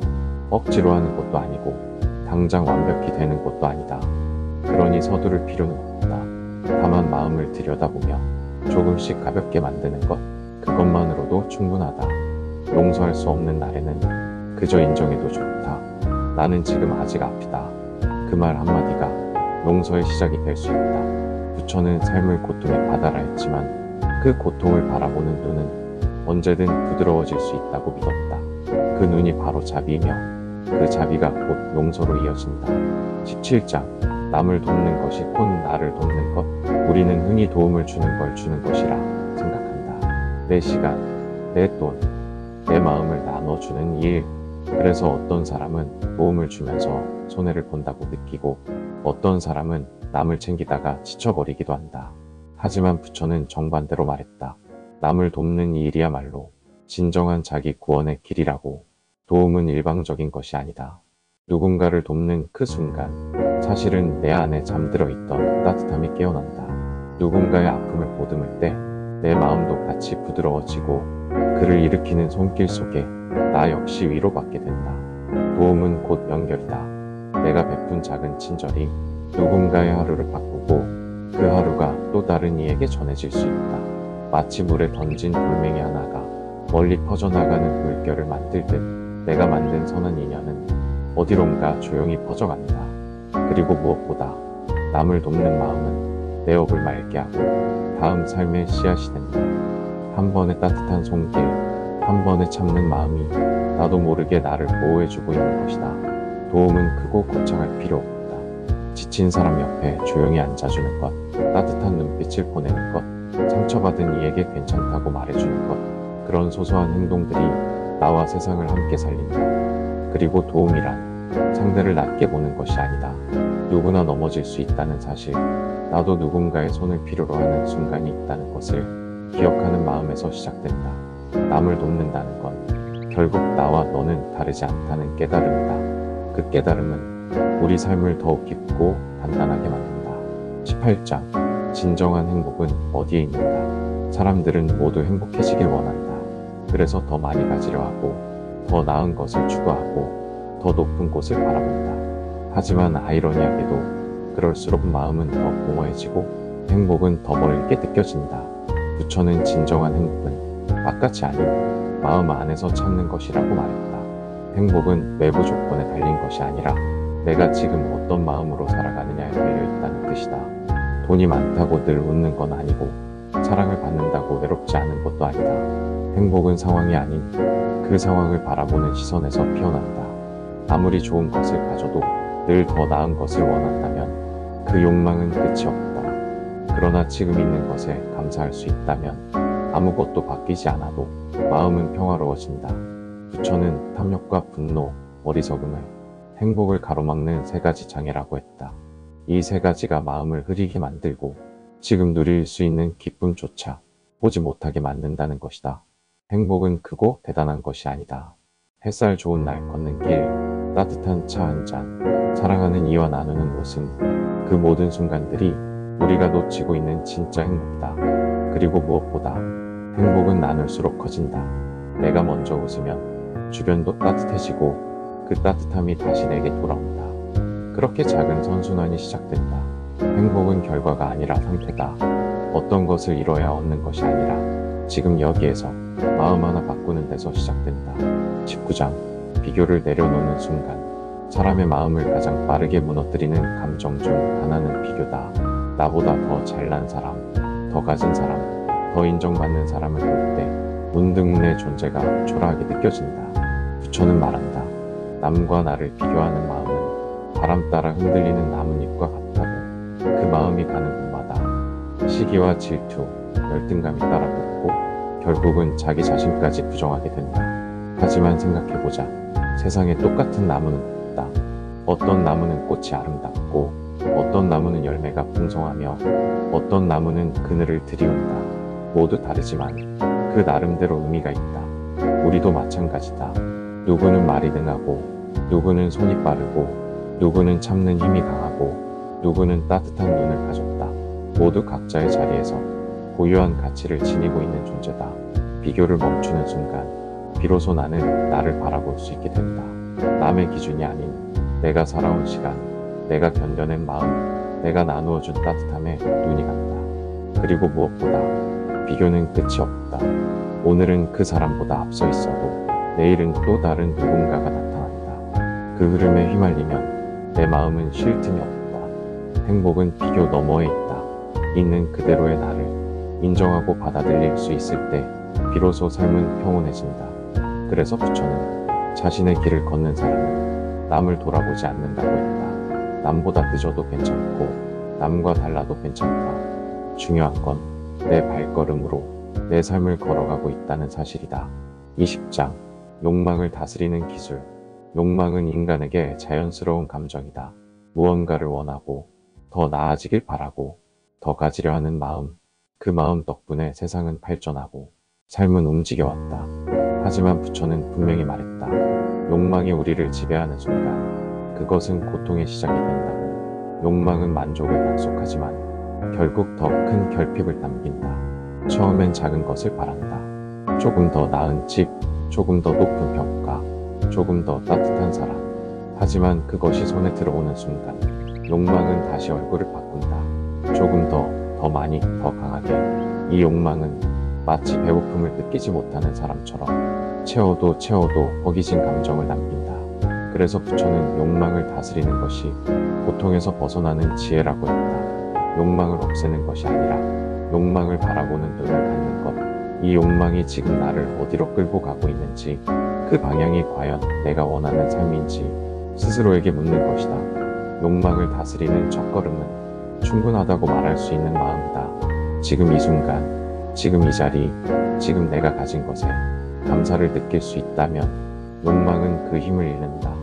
억지로 하는 것도 아니고 당장 완벽히 되는 것도 아니다. 그러니 서두를 필요는 없다. 다만 마음을 들여다보며 조금씩 가볍게 만드는 것, 그것만으로도 충분하다. 용서할 수 없는 날에는 그저 인정해도 좋다. 나는 지금 아직 아프다. 그 말 한마디가 용서의 시작이 될 수 있다. 부처는 삶을 고통의 바다라 했지만 그 고통을 바라보는 눈은 언제든 부드러워질 수 있다고 믿었다. 그 눈이 바로 자비이며 그 자비가 곧 용서로 이어진다. 17장 남을 돕는 것이 곧 나를 돕는 것. 우리는 흔히 도움을 주는 걸 주는 것이라 생각한다. 내 시간, 내 돈, 내 마음을 나눠주는 일. 그래서 어떤 사람은 도움을 주면서 손해를 본다고 느끼고 어떤 사람은 남을 챙기다가 지쳐버리기도 한다. 하지만 부처는 정반대로 말했다. 남을 돕는 일이야말로 진정한 자기 구원의 길이라고. 도움은 일방적인 것이 아니다. 누군가를 돕는 그 순간 사실은 내 안에 잠들어 있던 따뜻함이 깨어난다. 누군가의 아픔을 보듬을 때 내 마음도 같이 부드러워지고 그를 일으키는 손길 속에 나 역시 위로받게 된다. 도움은 곧 연결이다. 내가 베푼 작은 친절이 누군가의 하루를 바꾸고 그 하루가 또 다른 이에게 전해질 수 있다. 마치 물에 던진 돌멩이 하나가 멀리 퍼져나가는 물결을 만들듯 내가 만든 선한 인연은 어디론가 조용히 퍼져간다. 그리고 무엇보다 남을 돕는 마음은 내 업을 맑게 하고 다음 삶의 씨앗이 된다. 한 번의 따뜻한 손길, 한 번의 참는 마음이 나도 모르게 나를 보호해주고 있는 것이다. 도움은 크고 거창할 필요 없다. 지친 사람 옆에 조용히 앉아주는 것, 따뜻한 눈빛을 보내는 것, 상처받은 이에게 괜찮다고 말해주는 것, 그런 소소한 행동들이 나와 세상을 함께 살린다. 그리고 도움이란 상대를 낮게 보는 것이 아니다. 누구나 넘어질 수 있다는 사실, 나도 누군가의 손을 필요로 하는 순간이 있다는 것을 기억하는 마음에서 시작된다. 남을 돕는다는 건 결국 나와 너는 다르지 않다는 깨달음이다. 그 깨달음은 우리 삶을 더욱 깊고 단단하게 만든다. 18장 진정한 행복은 어디에 있는가? 사람들은 모두 행복해지길 원한다. 그래서 더 많이 가지려 하고, 더 나은 것을 추구하고, 더 높은 곳을 바라본다. 하지만 아이러니하게도 그럴수록 마음은 더 공허해지고 행복은 더 멀게 느껴진다. 부처는 진정한 행복은 바깥이 아닌 마음 안에서 찾는 것이라고 말했다. 행복은 외부 조건에 달린 것이 아니라 내가 지금 어떤 마음으로 살아가느냐에 달려있다는 뜻이다. 돈이 많다고 늘 웃는 건 아니고 사랑을 받는다고 외롭지 않은 것도 아니다. 행복은 상황이 아닌 그 상황을 바라보는 시선에서 피어난다. 아무리 좋은 것을 가져도 늘 더 나은 것을 원한다면 그 욕망은 끝이 없다. 그러나 지금 있는 것에 감사할 수 있다면 아무것도 바뀌지 않아도 마음은 평화로워진다. 부처는 탐욕과 분노, 어리석음을, 행복을 가로막는 세 가지 장애라고 했다. 이 세 가지가 마음을 흐리게 만들고 지금 누릴 수 있는 기쁨조차 보지 못하게 만든다는 것이다. 행복은 크고 대단한 것이 아니다. 햇살 좋은 날 걷는 길, 따뜻한 차 한 잔, 사랑하는 이와 나누는 웃음, 그 모든 순간들이 우리가 놓치고 있는 진짜 행복이다. 그리고 무엇보다 행복은 나눌수록 커진다. 내가 먼저 웃으면 주변도 따뜻해지고 그 따뜻함이 다시 내게 돌아온다. 그렇게 작은 선순환이 시작된다. 행복은 결과가 아니라 상태다. 어떤 것을 이뤄야 얻는 것이 아니라 지금 여기에서 마음 하나 바꾸는 데서 시작된다. 19장 비교를 내려놓는 순간, 사람의 마음을 가장 빠르게 무너뜨리는 감정 중 하나는 비교다. 나보다 더 잘난 사람, 더 가진 사람, 더 인정받는 사람을 볼 때 문득 내 존재가 초라하게 느껴진다. 부처는 말한다. 남과 나를 비교하는 마음은 바람 따라 흔들리는 나뭇잎과 같다고. 그 마음이 가는 곳마다 시기와 질투, 열등감이 따라붙고 결국은 자기 자신까지 부정하게 된다. 하지만 생각해보자. 세상에 똑같은 나무는 없다. 어떤 나무는 꽃이 아름답고 어떤 나무는 열매가 풍성하며 어떤 나무는 그늘을 들이운다. 모두 다르지만 그 나름대로 의미가 있다. 우리도 마찬가지다. 누구는 말이 능하고 누구는 손이 빠르고 누구는 참는 힘이 강하고 누구는 따뜻한 눈을 가졌다. 모두 각자의 자리에서 고유한 가치를 지니고 있는 존재다. 비교를 멈추는 순간 비로소 나는 나를 바라볼 수 있게 된다. 남의 기준이 아닌 내가 살아온 시간, 내가 견뎌낸 마음, 내가 나누어준 따뜻함에 눈이 간다. 그리고 무엇보다 비교는 끝이 없다. 오늘은 그 사람보다 앞서 있어도 내일은 또 다른 누군가가 나타난다. 그 흐름에 휘말리면 내 마음은 쉴 틈이 없다. 행복은 비교 너머에 있다. 있는 그대로의 나를 인정하고 받아들일 수 있을 때 비로소 삶은 평온해진다. 그래서 부처는 자신의 길을 걷는 사람은 남을 돌아보지 않는다고 했다. 남보다 늦어도 괜찮고 남과 달라도 괜찮다. 중요한 건 내 발걸음으로 내 삶을 걸어가고 있다는 사실이다. 20장 욕망을 다스리는 기술. 욕망은 인간에게 자연스러운 감정이다. 무언가를 원하고 더 나아지길 바라고 더 가지려 하는 마음. 그 마음 덕분에 세상은 발전하고 삶은 움직여왔다. 하지만 부처는 분명히 말했다. 욕망이 우리를 지배하는 순간 그것은 고통의 시작이 된다고. 욕망은 만족을 약속하지만 결국 더 큰 결핍을 남긴다. 처음엔 작은 것을 바란다. 조금 더 나은 집, 조금 더 높은 평가, 조금 더 따뜻한 사람. 하지만 그것이 손에 들어오는 순간 욕망은 다시 얼굴을 바꾼다. 조금 더 많이, 더 강하게. 이 욕망은 마치 배고픔을 느끼지 못하는 사람처럼 채워도 허기진 감정을 남긴다. 그래서 부처는 욕망을 다스리는 것이 고통에서 벗어나는 지혜라고 했다. 욕망을 없애는 것이 아니라 욕망을 바라보는 눈을 갖는 것. 이 욕망이 지금 나를 어디로 끌고 가고 있는지, 그 방향이 과연 내가 원하는 삶인지 스스로에게 묻는 것이다. 욕망을 다스리는 첫걸음은 충분하다고 말할 수 있는 마음이다. 지금 이 순간, 지금 이 자리, 지금 내가 가진 것에 감사를 느낄 수 있다면 욕망은 그 힘을 잃는다.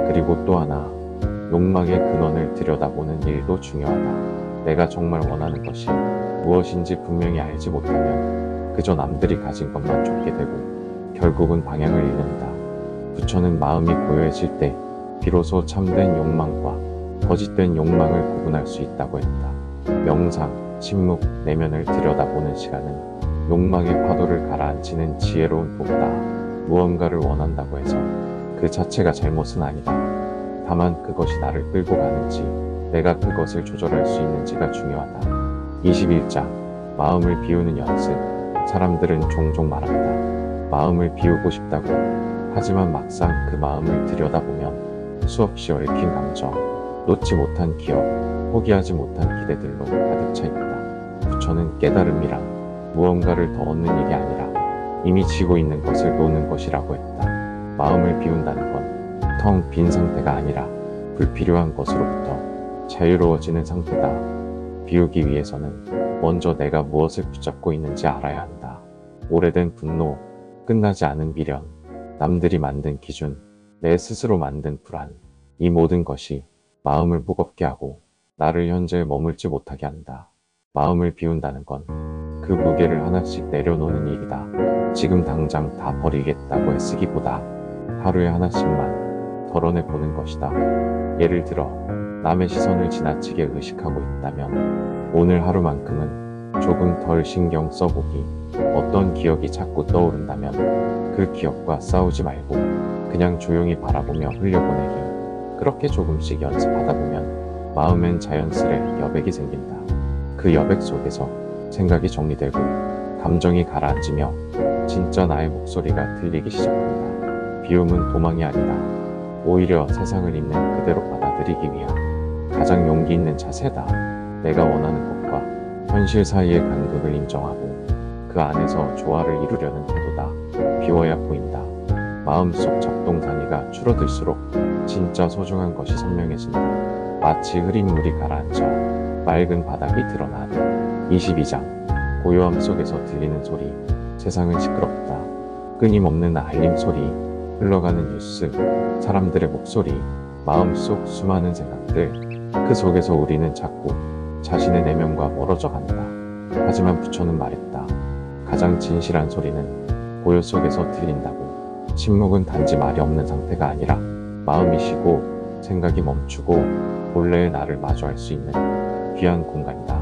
그리고 또 하나, 욕망의 근원을 들여다보는 일도 중요하다. 내가 정말 원하는 것이 무엇인지 분명히 알지 못하면 그저 남들이 가진 것만 쫓게 되고 결국은 방향을 잃는다. 부처는 마음이 고요해질 때 비로소 참된 욕망과 거짓된 욕망을 구분할 수 있다고 했다. 명상, 침묵, 내면을 들여다보는 시간은 욕망의 파도를 가라앉히는 지혜로운 도구다. 무언가를 원한다고 해서 그 자체가 잘못은 아니다. 다만 그것이 나를 끌고 가는지, 내가 그것을 조절할 수 있는지가 중요하다. 21장, 마음을 비우는 연습. 사람들은 종종 말한다. 마음을 비우고 싶다고. 하지만 막상 그 마음을 들여다보면 수없이 얽힌 감정, 놓지 못한 기억, 포기하지 못한 기대들로 가득 차 있다. 부처는 깨달음이란 무언가를 더 얻는 일이 아니라 이미 쥐고 있는 것을 놓는 것이라고 했다. 마음을 비운다는 건 텅 빈 상태가 아니라 불필요한 것으로부터 자유로워지는 상태다. 비우기 위해서는 먼저 내가 무엇을 붙잡고 있는지 알아야 한다. 오래된 분노, 끝나지 않은 미련, 남들이 만든 기준, 내 스스로 만든 불안. 이 모든 것이 마음을 무겁게 하고 나를 현재에 머물지 못하게 한다. 마음을 비운다는 건 그 무게를 하나씩 내려놓는 일이다. 지금 당장 다 버리겠다고 애쓰기보다 하루에 하나씩만 덜어내보는 것이다. 예를 들어 남의 시선을 지나치게 의식하고 있다면 오늘 하루만큼은 조금 덜 신경 써보기. 어떤 기억이 자꾸 떠오른다면 그 기억과 싸우지 말고 그냥 조용히 바라보며 흘려보내기. 그렇게 조금씩 연습하다 보면 마음엔 자연스레 여백이 생긴다. 그 여백 속에서 생각이 정리되고 감정이 가라앉으며 진짜 나의 목소리가 들리기 시작한다. 비움은 도망이 아니다. 오히려 세상을 있는 그대로 받아들이기 위한 가장 용기 있는 자세다. 내가 원하는 것과 현실 사이의 간극을 인정하고 그 안에서 조화를 이루려는 태도다. 비워야 보인다. 마음속 작동 단위가 줄어들수록 진짜 소중한 것이 선명해진다. 마치 흐린 물이 가라앉아 맑은 바닥이 드러나듯. 22장, 고요함 속에서 들리는 소리. 세상은 시끄럽다. 끊임없는 알림 소리, 흘러가는 뉴스, 사람들의 목소리, 마음속 수많은 생각들. 그 속에서 우리는 자꾸 자신의 내면과 멀어져 간다. 하지만 부처는 말했다. 가장 진실한 소리는 고요 속에서 들린다고. 침묵은 단지 말이 없는 상태가 아니라 마음이 쉬고 생각이 멈추고 본래의 나를 마주할 수 있는 귀한 공간이다.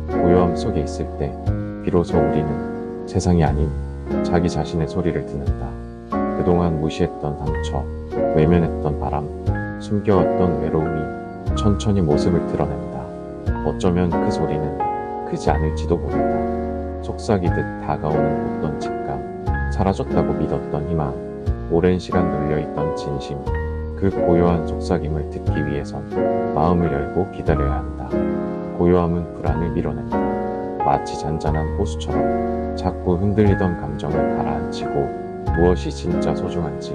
고요함 속에 있을 때 비로소 우리는 세상이 아닌 자기 자신의 소리를 듣는다. 그동안 무시했던 상처, 외면했던 바람, 숨겨왔던 외로움이 천천히 모습을 드러낸다. 어쩌면 그 소리는 크지 않을지도 모른다. 속삭이듯 다가오는 어떤 직감, 사라졌다고 믿었던 희망, 오랜 시간 눌려있던 진심. 그 고요한 속삭임을 듣기 위해선 마음을 열고 기다려야 한다. 고요함은 불안을 밀어낸다. 마치 잔잔한 호수처럼 자꾸 흔들리던 감정을 가라앉히고 무엇이 진짜 소중한지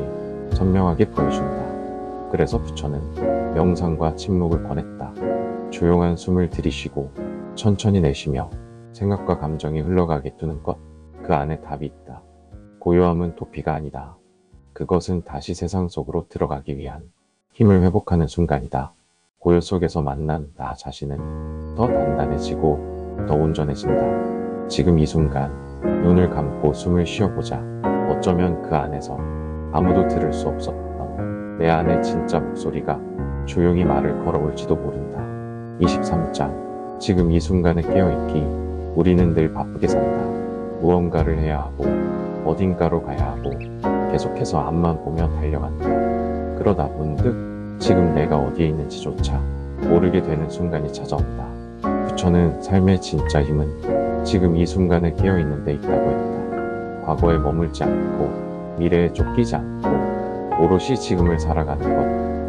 선명하게 보여준다. 그래서 부처는 명상과 침묵을 권했다. 조용한 숨을 들이쉬고 천천히 내쉬며 생각과 감정이 흘러가게 두는 것. 그 안에 답이 있다. 고요함은 도피가 아니다. 그것은 다시 세상 속으로 들어가기 위한 힘을 회복하는 순간이다. 고요 속에서 만난 나 자신은 더 단단해지고 더 온전해진다. 지금 이 순간 눈을 감고 숨을 쉬어보자. 어쩌면 그 안에서 아무도 들을 수 없었던 내 안의 진짜 목소리가 조용히 말을 걸어올지도 모른다. 23장, 지금 이 순간에 깨어있기. 우리는 늘 바쁘게 산다. 무언가를 해야 하고 어딘가로 가야 하고 계속해서 앞만 보며 달려간다. 그러다 문득 지금 내가 어디에 있는지조차 모르게 되는 순간이 찾아온다. 부처는 삶의 진짜 힘은 지금 이 순간에 깨어있는 데 있다고 했다. 과거에 머물지 않고 미래에 쫓기지 않고 오롯이 지금을 살아가는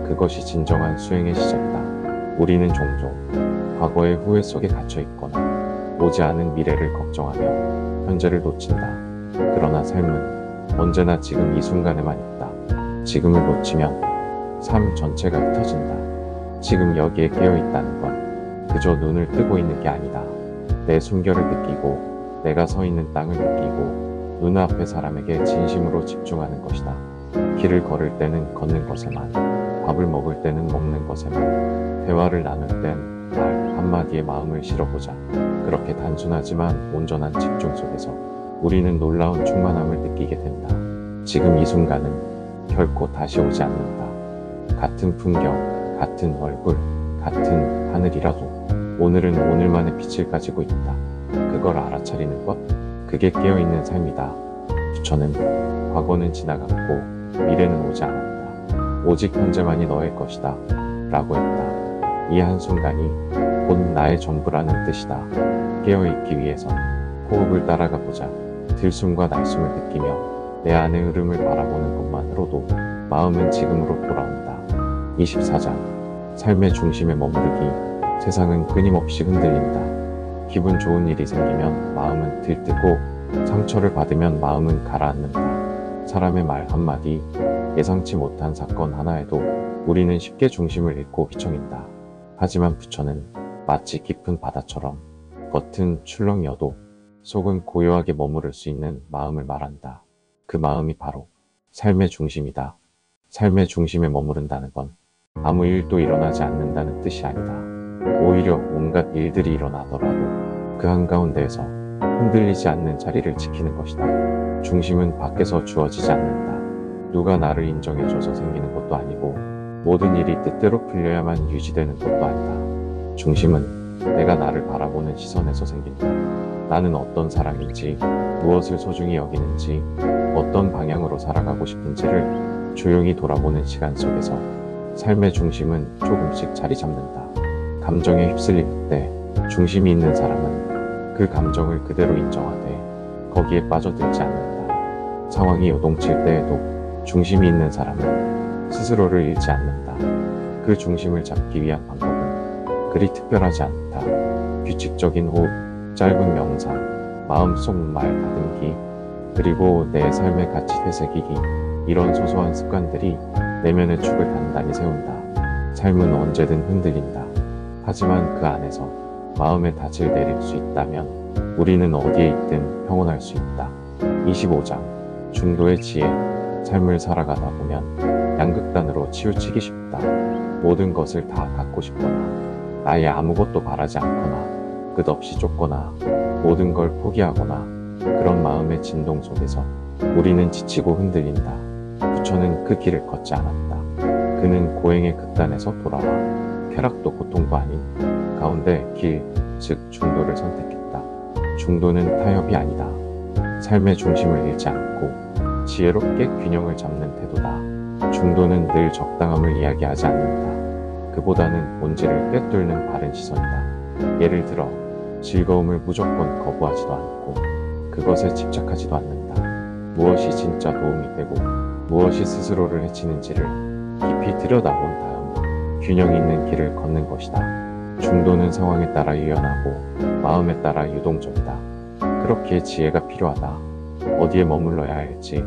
것. 그것이 진정한 수행의 시작이다. 우리는 종종 과거의 후회 속에 갇혀 있거나 오지 않은 미래를 걱정하며 현재를 놓친다. 그러나 삶은 언제나 지금 이 순간에만 있다. 지금을 놓치면 삶 전체가 흩어진다. 지금 여기에 깨어 있다는 건 그저 눈을 뜨고 있는 게 아니다. 내 숨결을 느끼고 내가 서 있는 땅을 느끼고 눈앞의 사람에게 진심으로 집중하는 것이다. 길을 걸을 때는 걷는 것에만, 밥을 먹을 때는 먹는 것에만, 대화를 나눌 땐 말 한마디에 마음을 실어보자. 그렇게 단순하지만 온전한 집중 속에서 우리는 놀라운 충만함을 느끼게 된다. 지금 이 순간은 결코 다시 오지 않는다. 같은 풍경, 같은 얼굴, 같은 하늘이라도 오늘은 오늘만의 빛을 가지고 있다. 그걸 알아차리는 것, 그게 깨어있는 삶이다. 부처는 과거는 지나갔고 미래는 오지 않았다. 오직 현재만이 너의 것이다. 라고 했다. 이 한순간이 곧 나의 전부라는 뜻이다. 깨어있기 위해선 호흡을 따라가 보자. 들숨과 날숨을 느끼며 내 안의 흐름을 바라보는 것만으로도 마음은 지금으로 돌아온다. 24장 삶의 중심에 머무르기. 세상은 끊임없이 흔들린다. 기분 좋은 일이 생기면 마음은 들뜨고 상처를 받으면 마음은 가라앉는다. 사람의 말 한마디, 예상치 못한 사건 하나에도 우리는 쉽게 중심을 잃고 휘청인다. 하지만 부처는 마치 깊은 바다처럼 겉은 출렁이어도 속은 고요하게 머무를 수 있는 마음을 말한다. 그 마음이 바로 삶의 중심이다. 삶의 중심에 머무른다는 건 아무 일도 일어나지 않는다는 뜻이 아니다. 오히려 온갖 일들이 일어나더라도 그 한가운데에서 흔들리지 않는 자리를 지키는 것이다. 중심은 밖에서 주어지지 않는다. 누가 나를 인정해줘서 생기는 것도 아니고 모든 일이 뜻대로 풀려야만 유지되는 것도 아니다. 중심은 내가 나를 바라보는 시선에서 생긴다. 나는 어떤 사람인지, 무엇을 소중히 여기는지, 어떤 방향으로 살아가고 싶은지를 조용히 돌아보는 시간 속에서 삶의 중심은 조금씩 자리 잡는다. 감정에 휩쓸릴 때 중심이 있는 사람은 그 감정을 그대로 인정하되 거기에 빠져들지 않는다. 상황이 요동칠 때에도 중심이 있는 사람은 스스로를 잃지 않는다. 그 중심을 잡기 위한 방법은 그리 특별하지 않다. 규칙적인 호흡, 짧은 명상, 마음속 말 다듬기, 그리고 내 삶의 가치 되새기기. 이런 소소한 습관들이 내면의 축을 단단히 세운다. 삶은 언제든 흔들린다. 하지만 그 안에서 마음의 닻을 내릴 수 있다면 우리는 어디에 있든 평온할 수 있다. 25장 중도의 지혜. 삶을 살아가다 보면 양극단으로 치우치기 쉽다. 모든 것을 다 갖고 싶거나 아예 아무것도 바라지 않거나 끝없이 쫓거나 모든 걸 포기하거나 그런 마음의 진동 속에서 우리는 지치고 흔들린다. 부처는 그 길을 걷지 않았다. 그는 고행의 극단에서 돌아와 쾌락도 고통도 아닌 가운데 길, 즉 중도를 선택했다. 중도는 타협이 아니다. 삶의 중심을 잃지 않고 지혜롭게 균형을 잡는 태도다. 중도는 늘 적당함을 이야기하지 않는다. 그보다는 본질을 꿰뚫는 바른 시선이다. 예를 들어 즐거움을 무조건 거부하지도 않고 그것에 집착하지도 않는다. 무엇이 진짜 도움이 되고 무엇이 스스로를 해치는지를 깊이 들여다본 다음 균형 있는 길을 걷는 것이다. 중도는 상황에 따라 유연하고 마음에 따라 유동적이다. 그렇기에 지혜가 필요하다. 어디에 머물러야 할지,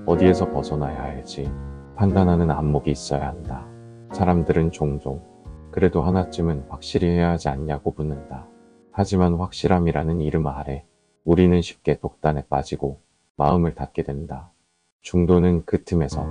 어디에서 벗어나야 할지 판단하는 안목이 있어야 한다. 사람들은 종종 그래도 하나쯤은 확실히 해야 하지 않냐고 묻는다. 하지만 확실함이라는 이름 아래 우리는 쉽게 독단에 빠지고 마음을 닫게 된다. 중도는 그 틈에서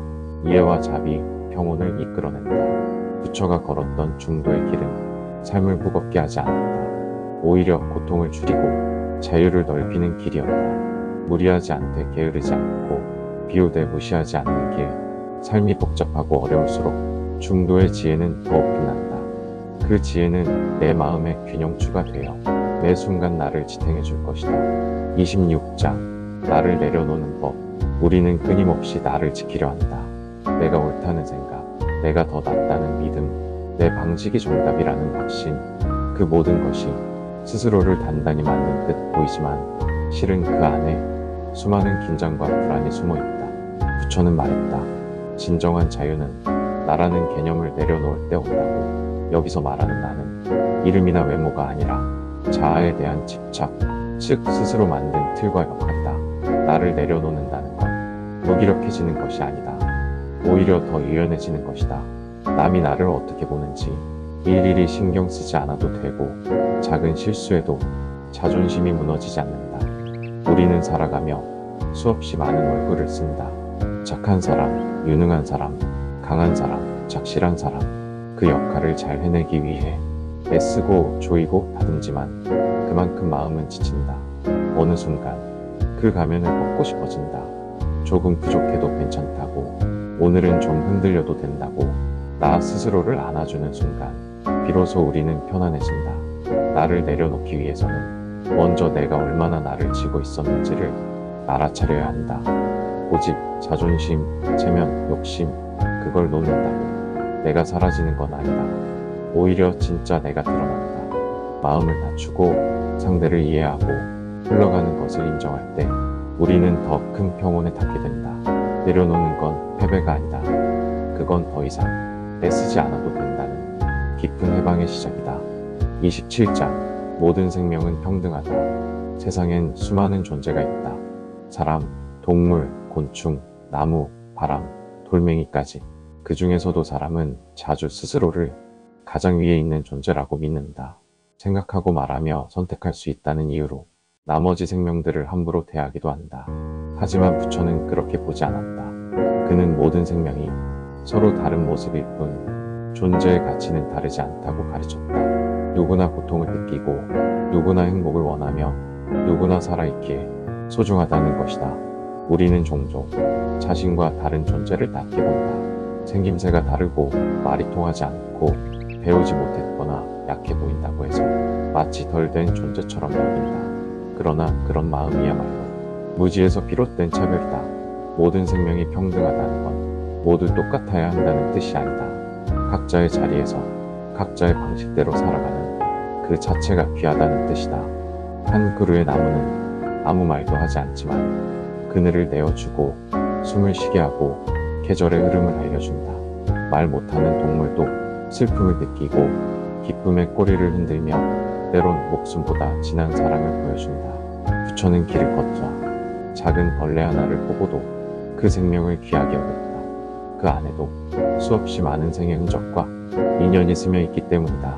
이해와 자비, 평온을 이끌어낸다. 부처가 걸었던 중도의 길은 삶을 무겁게 하지 않았다. 오히려 고통을 줄이고 자유를 넓히는 길이었다. 무리하지 않되 게으르지 않고 비우되 무시하지 않는 길. 삶이 복잡하고 어려울수록 중도의 지혜는 더욱 빛난다. 그 지혜는 내 마음의 균형추가 되어 매 순간 나를 지탱해 줄 것이다. 26장 나를 내려놓는 법. 우리는 끊임없이 나를 지키려 한다. 내가 옳다는 생각, 내가 더 낫다는 믿음, 내 방식이 정답이라는 확신. 그 모든 것이 스스로를 단단히 맞는 듯 보이지만 실은 그 안에 수많은 긴장과 불안이 숨어 있다. 부처는 말했다. 진정한 자유는 나라는 개념을 내려놓을 때 온다고. 여기서 말하는 나는 이름이나 외모가 아니라 자아에 대한 집착, 즉 스스로 만든 틀과 역할이다. 나를 내려놓는다는 건 무기력해지는 것이 아니다. 오히려 더 유연해지는 것이다. 남이 나를 어떻게 보는지 일일이 신경 쓰지 않아도 되고, 작은 실수에도 자존심이 무너지지 않는다. 우리는 살아가며 수없이 많은 얼굴을 쓴다. 착한 사람, 유능한 사람, 강한 사람, 착실한 사람, 그 역할을 잘 해내기 위해 애쓰고 조이고 다듬지만 그만큼 마음은 지친다. 어느 순간 그 가면을 벗고 싶어진다. 조금 부족해도 괜찮다고, 오늘은 좀 흔들려도 된다고 나 스스로를 안아주는 순간 비로소 우리는 편안해진다. 나를 내려놓기 위해서는 먼저 내가 얼마나 나를 쥐고 있었는지를 알아차려야 한다. 고집, 자존심, 체면, 욕심, 그걸 놓는다고 내가 사라지는 건 아니다. 오히려 진짜 내가 드러난다. 마음을 낮추고 상대를 이해하고 흘러가는 것을 인정할 때 우리는 더 큰 평온에 닿게 된다. 내려놓는 건 패배가 아니다. 그건 더 이상 애쓰지 않아도 된다는 깊은 해방의 시작이다. 27장. 모든 생명은 평등하다. 세상엔 수많은 존재가 있다. 사람, 동물, 곤충, 나무, 바람, 돌멩이까지. 그 중에서도 사람은 자주 스스로를 가장 위에 있는 존재라고 믿는다. 생각하고 말하며 선택할 수 있다는 이유로 나머지 생명들을 함부로 대하기도 한다. 하지만 부처는 그렇게 보지 않았다. 그는 모든 생명이 서로 다른 모습일 뿐 존재의 가치는 다르지 않다고 가르쳤다. 누구나 고통을 느끼고 누구나 행복을 원하며 누구나 살아있기에 소중하다는 것이다. 우리는 종종 자신과 다른 존재를 낮게 본다. 생김새가 다르고 말이 통하지 않고 배우지 못했거나 약해 보인다고 해서 마치 덜 된 존재처럼 여긴다. 그러나 그런 마음이야말로 무지에서 비롯된 차별이다. 모든 생명이 평등하다는 건 모두 똑같아야 한다는 뜻이 아니다. 각자의 자리에서 각자의 방식대로 살아가는 그 자체가 귀하다는 뜻이다. 한 그루의 나무는 아무 말도 하지 않지만 그늘을 내어주고 숨을 쉬게 하고 계절의 흐름을 알려준다. 말 못하는 동물도 슬픔을 느끼고 기쁨의 꼬리를 흔들며 때론 목숨보다 진한 사랑을 보여준다. 부처는 길을 걷자 작은 벌레 하나를 보고도 그 생명을 귀하게 여겼다. 그 안에도 수없이 많은 생의 흔적과 인연이 스며 있기 때문이다.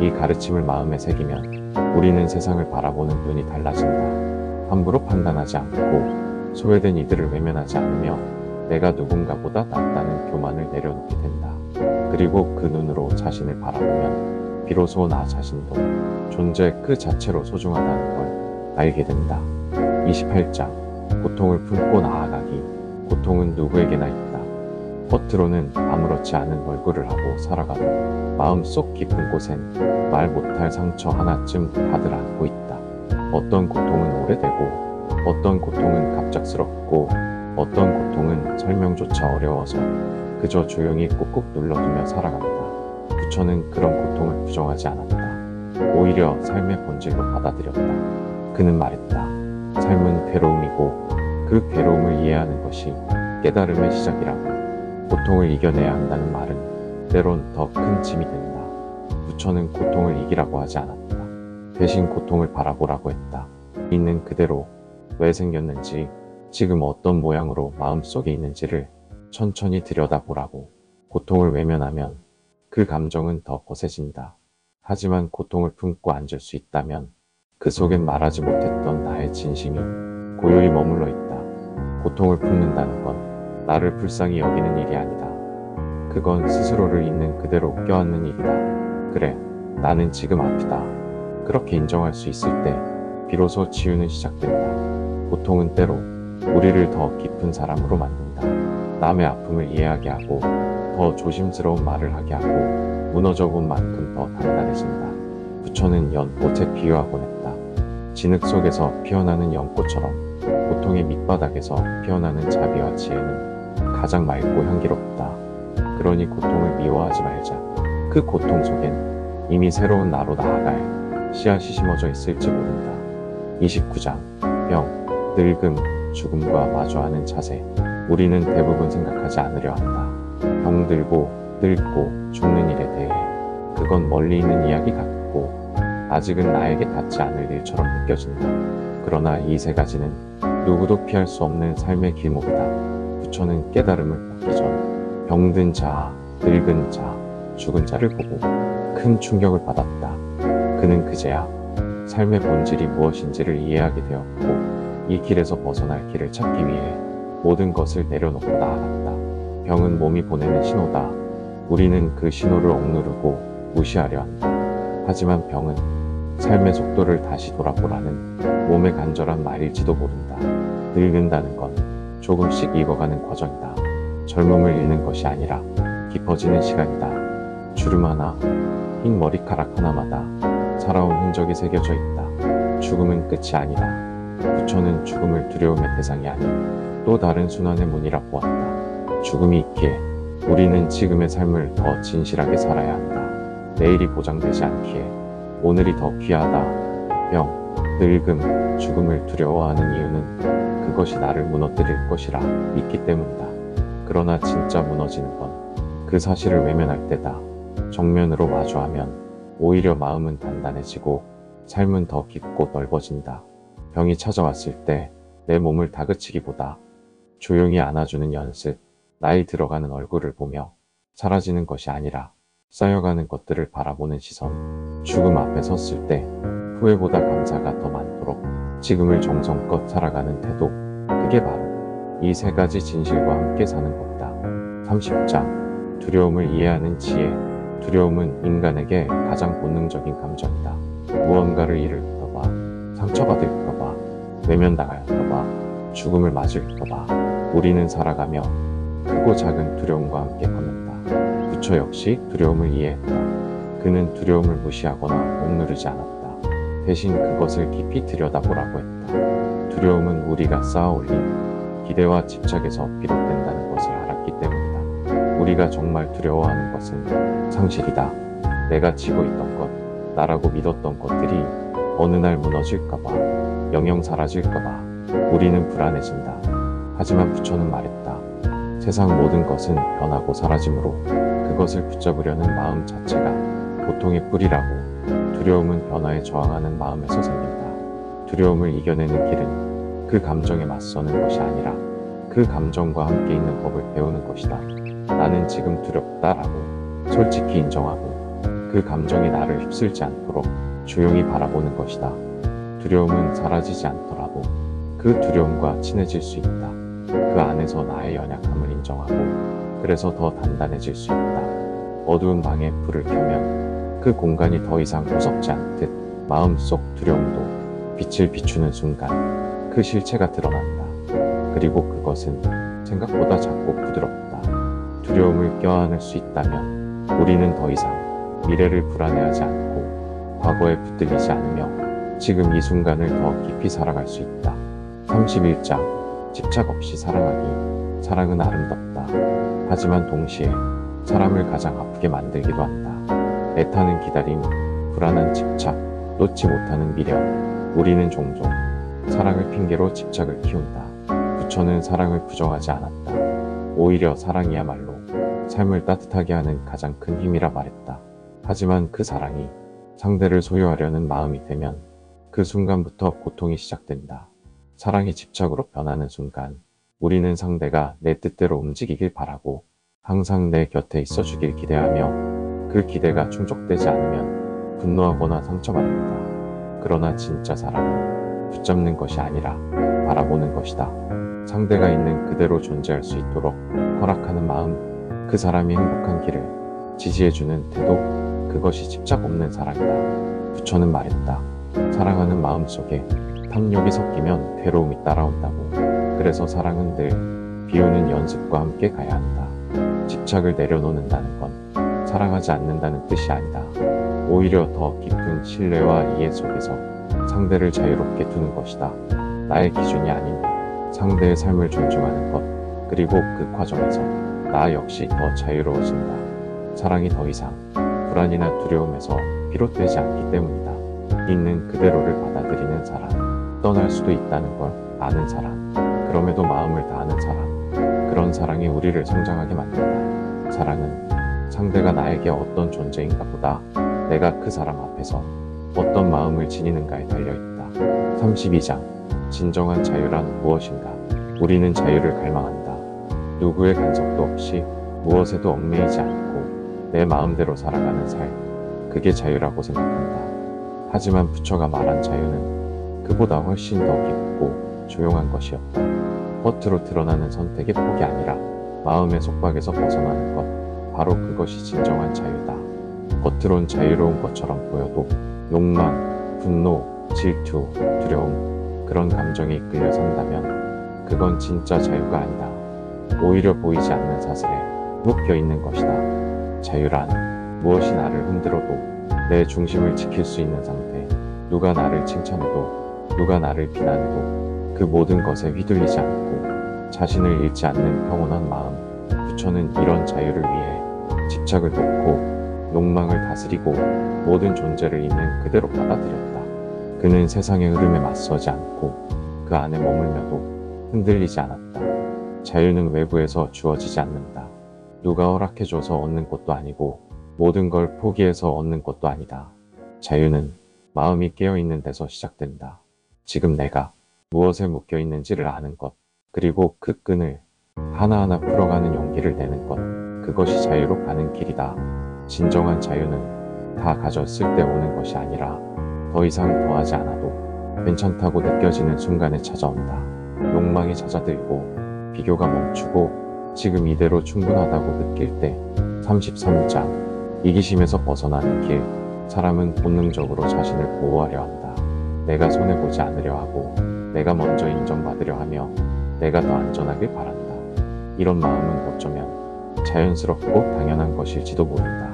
이 가르침을 마음에 새기면 우리는 세상을 바라보는 눈이 달라진다. 함부로 판단하지 않고 소외된 이들을 외면하지 않으며 내가 누군가보다 낫다는 교만을 내려놓게 된다. 그리고 그 눈으로 자신을 바라보면 비로소 나 자신도 존재 그 자체로 소중하다는 걸 알게 된다. 28장. 고통을 품고 나아가기. 고통은 누구에게나 있다. 겉으로는 아무렇지 않은 얼굴을 하고 살아가도 마음속 깊은 곳엔 말 못할 상처 하나쯤 다들 안고 있다. 어떤 고통은 오래되고 어떤 고통은 갑작스럽고 어떤 고통은 설명조차 어려워서 그저 조용히 꾹꾹 눌러두며 살아간다. 부처는 그런 고통을 부정하지 않았다. 오히려 삶의 본질로 받아들였다. 그는 말했다. 삶은 괴로움이고 그 괴로움을 이해하는 것이 깨달음의 시작이라고. 고통을 이겨내야 한다는 말은 때론 더 큰 짐이 된다. 부처는 고통을 이기라고 하지 않았다. 대신 고통을 바라보라고 했다. 있는 그대로 왜 생겼는지, 지금 어떤 모양으로 마음속에 있는지를 천천히 들여다보라고. 고통을 외면하면 그 감정은 더 거세진다. 하지만 고통을 품고 앉을 수 있다면 그 속엔 말하지 못했던 나의 진심이 고요히 머물러 있다. 고통을 품는다는 건 나를 불쌍히 여기는 일이 아니다. 그건 스스로를 있는 그대로 껴안는 일이다. 그래, 나는 지금 아프다. 그렇게 인정할 수 있을 때 비로소 치유는 시작된다. 고통은 때로 우리를 더 깊은 사람으로 만든다. 남의 아픔을 이해하게 하고 더 조심스러운 말을 하게 하고 무너져 본 만큼 더 단단해진다. 부처는 연꽃에 비유하곤 했다. 진흙 속에서 피어나는 연꽃처럼 고통의 밑바닥에서 피어나는 자비와 지혜는 가장 맑고 향기롭다. 그러니 고통을 미워하지 말자. 그 고통 속엔 이미 새로운 나로 나아갈 씨앗이 심어져 있을지 모른다. 29장. 병, 늙음, 죽음과 마주하는 자세. 우리는 대부분 생각하지 않으려 한다. 병들고 늙고 죽는 일에 대해. 그건 그건 멀리 있는 이야기 같고 아직은 나에게 닿지 않을 일처럼 느껴진다. 그러나 이 세 가지는 누구도 피할 수 없는 삶의 길목이다. 부처는 깨달음을 받기 전 병든 자, 늙은 자, 죽은 자를 보고 큰 충격을 받았다. 그는 그제야 삶의 본질이 무엇인지를 이해하게 되었고 이 길에서 벗어날 길을 찾기 위해 모든 것을 내려놓고 나아갔다. 병은 몸이 보내는 신호다. 우리는 그 신호를 억누르고 무시하려 한다. 하지만 병은 삶의 속도를 다시 돌아보라는 몸의 간절한 말일지도 모른다. 늙는다는 건 조금씩 익어가는 과정이다. 젊음을 잃는 것이 아니라 깊어지는 시간이다. 주름 하나, 흰 머리카락 하나마다 살아온 흔적이 새겨져 있다. 죽음은 끝이 아니다. 부처는 죽음을 두려움의 대상이 아닌 또 다른 순환의 문이라 보았다. 죽음이 있기에 우리는 지금의 삶을 더 진실하게 살아야 한다. 내일이 보장되지 않기에 오늘이 더 귀하다. 병, 늙음, 죽음을 두려워하는 이유는 그것이 나를 무너뜨릴 것이라 믿기 때문이다. 그러나 진짜 무너지는 건 그 사실을 외면할 때다. 정면으로 마주하면 오히려 마음은 단단해지고 삶은 더 깊고 넓어진다. 병이 찾아왔을 때 내 몸을 다그치기보다 조용히 안아주는 연습, 나이 들어가는 얼굴을 보며 사라지는 것이 아니라 쌓여가는 것들을 바라보는 시선, 죽음 앞에 섰을 때 후회보다 감사가 더 많도록 지금을 정성껏 살아가는 태도, 그게 바로 이 세 가지 진실과 함께 사는 법이다. 30장 두려움을 이해하는 지혜. 두려움은 인간에게 가장 본능적인 감정이다. 무언가를 잃을까봐, 상처받을까봐, 외면당할까봐, 죽음을 맞을까봐 우리는 살아가며 크고 작은 두려움과 함께 걷는다. 부처 역시 두려움을 이해했다. 그는 두려움을 무시하거나 억누르지 않았다. 대신 그것을 깊이 들여다보라고 했다. 두려움은 우리가 쌓아올린 기대와 집착에서 비롯된다는 것을 알았기 때문이다. 우리가 정말 두려워하는 것은 상실이다. 내가 지고 있던 것, 나라고 믿었던 것들이 어느 날 무너질까봐, 영영 사라질까봐 우리는 불안해진다. 하지만 부처는 말했다. 세상 모든 것은 변하고 사라지므로 그것을 붙잡으려는 마음 자체가 고통의 뿌리라고. 두려움은 변화에 저항하는 마음에서 생긴다. 두려움을 이겨내는 길은 그 감정에 맞서는 것이 아니라 그 감정과 함께 있는 법을 배우는 것이다. 나는 지금 두렵다라고 솔직히 인정하고 그 감정이 나를 휩쓸지 않도록 조용히 바라보는 것이다. 두려움은 사라지지 않더라도 그 두려움과 친해질 수 있다. 그 안에서 나의 연약함을 인정하고 그래서 더 단단해질 수 있다. 어두운 방에 불을 켜면 그 공간이 더 이상 무섭지 않듯 마음속 두려움도 빛을 비추는 순간 그 실체가 드러난다. 그리고 그것은 생각보다 작고 부드럽다. 두려움을 껴안을 수 있다면 우리는 더 이상 미래를 불안해하지 않고 과거에 붙들리지 않으며 지금 이 순간을 더 깊이 살아갈 수 있다. 31장 집착 없이 사랑하기. 사랑은 아름답다. 하지만 동시에 사람을 가장 아프게 만들기도 한다. 애타는 기다림, 불안한 집착, 놓지 못하는 미련. 우리는 종종 사랑을 핑계로 집착을 키운다. 부처는 사랑을 부정하지 않았다. 오히려 사랑이야말로 삶을 따뜻하게 하는 가장 큰 힘이라 말했다. 하지만 그 사랑이 상대를 소유하려는 마음이 되면 그 순간부터 고통이 시작된다. 사랑이 집착으로 변하는 순간 우리는 상대가 내 뜻대로 움직이길 바라고 항상 내 곁에 있어 주길 기대하며 그 기대가 충족되지 않으면 분노하거나 상처받는다. 그러나 진짜 사랑은 붙잡는 것이 아니라 바라보는 것이다. 상대가 있는 그대로 존재할 수 있도록 허락하는 마음, 그 사람이 행복한 길을 지지해주는 태도, 그것이 집착 없는 사랑이다. 부처는 말했다. 사랑하는 마음 속에 탐욕이 섞이면 괴로움이 따라온다고. 그래서 사랑은 늘 비우는 연습과 함께 가야 한다. 집착을 내려놓는다는 건 사랑하지 않는다는 뜻이 아니다. 오히려 더 깊은 신뢰와 이해 속에서 상대를 자유롭게 두는 것이다. 나의 기준이 아닌 상대의 삶을 존중하는 것, 그리고 그 과정에서 나 역시 더 자유로워진다. 사랑이 더 이상 불안이나 두려움에서 비롯되지 않기 때문이다. 있는 그대로를 받아들이는 사람, 떠날 수도 있다는 걸 아는 사람, 그럼에도 마음을 다하는 사람, 그런 사랑이 우리를 성장하게 만든다. 사랑은 상대가 나에게 어떤 존재인가 보다 내가 그 사람 앞에서 어떤 마음을 지니는가에 달려있다. 32장. 진정한 자유란 무엇인가? 우리는 자유를 갈망한다. 누구의 간섭도 없이 무엇에도 얽매이지 않고 내 마음대로 살아가는 삶. 그게 자유라고 생각한다. 하지만 부처가 말한 자유는 그보다 훨씬 더 깊고 조용한 것이었다. 겉으로 드러나는 선택의 폭이 아니라 마음의 속박에서 벗어나는 것. 바로 그것이 진정한 자유다. 겉으론 자유로운 것처럼 보여도 욕망, 분노, 질투, 두려움, 그런 감정에 이끌려 산다면 그건 진짜 자유가 아니다. 오히려 보이지 않는 사슬에 묶여 있는 것이다. 자유란 무엇이 나를 흔들어도 내 중심을 지킬 수 있는 상태. 누가 나를 칭찬해도 누가 나를 비난해도 그 모든 것에 휘둘리지 않고 자신을 잃지 않는 평온한 마음. 부처는 이런 자유를 위해 집착을 놓고 욕망을 다스리고 모든 존재를 있는 그대로 받아들였다. 그는 세상의 흐름에 맞서지 않고 그 안에 머물며도 흔들리지 않았다. 자유는 외부에서 주어지지 않는다. 누가 허락해줘서 얻는 것도 아니고 모든 걸 포기해서 얻는 것도 아니다. 자유는 마음이 깨어있는 데서 시작된다. 지금 내가 무엇에 묶여 있는지를 아는 것, 그리고 그 끈을 하나하나 풀어가는 용기를 내는 것, 그것이 자유로 가는 길이다. 진정한 자유는 다 가졌을 때 오는 것이 아니라 더 이상 더하지 않아도 괜찮다고 느껴지는 순간에 찾아온다. 욕망이 잦아들고 비교가 멈추고 지금 이대로 충분하다고 느낄 때. 33장. 이기심에서 벗어나는 길. 사람은 본능적으로 자신을 보호하려 한다. 내가 손해보지 않으려 하고 내가 먼저 인정받으려 하며 내가 더 안전하길 바란다. 이런 마음은 어쩌면 자연스럽고 당연한 것일지도 모른다.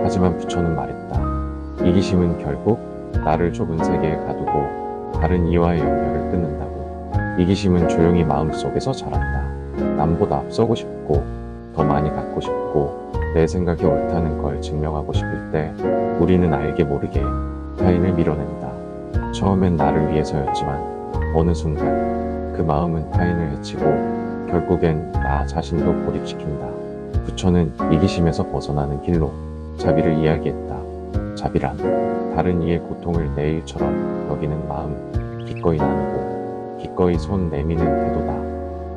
하지만 부처는 말했다. 이기심은 결국 나를 좁은 세계에 가두고 다른 이와의 연결을 끊는다고. 이기심은 조용히 마음속에서 자란다. 남보다 앞서고 싶고 더 많이 갖고 싶고 내 생각이 옳다는 걸 증명하고 싶을 때 우리는 알게 모르게 타인을 밀어낸다. 처음엔 나를 위해서였지만 어느 순간 그 마음은 타인을 해치고 결국엔 나 자신도 고립시킨다. 부처는 이기심에서 벗어나는 길로 자비를 이야기했다. 자비란 다른 이의 고통을 내 일처럼 여기는 마음, 기꺼이 나누고 기꺼이 손 내미는 태도다.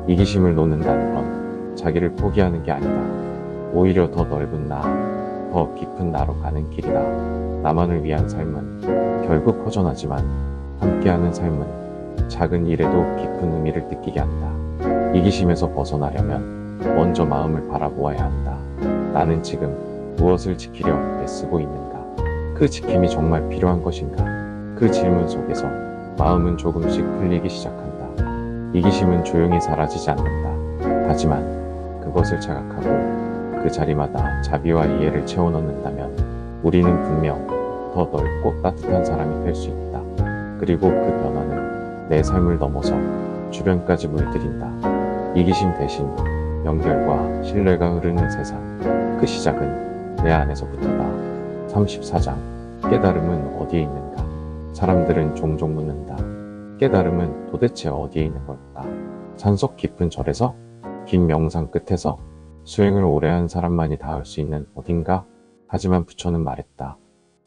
이기심을 놓는다는 건 자기를 포기하는 게 아니다. 오히려 더 넓은 나, 더 깊은 나로 가는 길이다. 나만을 위한 삶은 결국 허전하지만 함께하는 삶은 작은 일에도 깊은 의미를 느끼게 한다. 이기심에서 벗어나려면 먼저 마음을 바라보아야 한다. 나는 지금 무엇을 지키려 애쓰고 있는가? 그 지킴이 정말 필요한 것인가? 그 질문 속에서 마음은 조금씩 풀리기 시작한다. 이기심은 조용히 사라지지 않는다. 하지만 그것을 자각하고 그 자리마다 자비와 이해를 채워넣는다면 우리는 분명 더 넓고 따뜻한 사람이 될 수 있다. 그리고 그 변화는 내 삶을 넘어서 주변까지 물들인다. 이기심 대신 연결과 신뢰가 흐르는 세상. 그 시작은 내 안에서부터다. 34장. 깨달음은 어디에 있는가? 사람들은 종종 묻는다. 깨달음은 도대체 어디에 있는 걸까? 산속 깊은 절에서? 긴 명상 끝에서? 수행을 오래 한 사람만이 닿을 수 있는 어딘가? 하지만 부처는 말했다.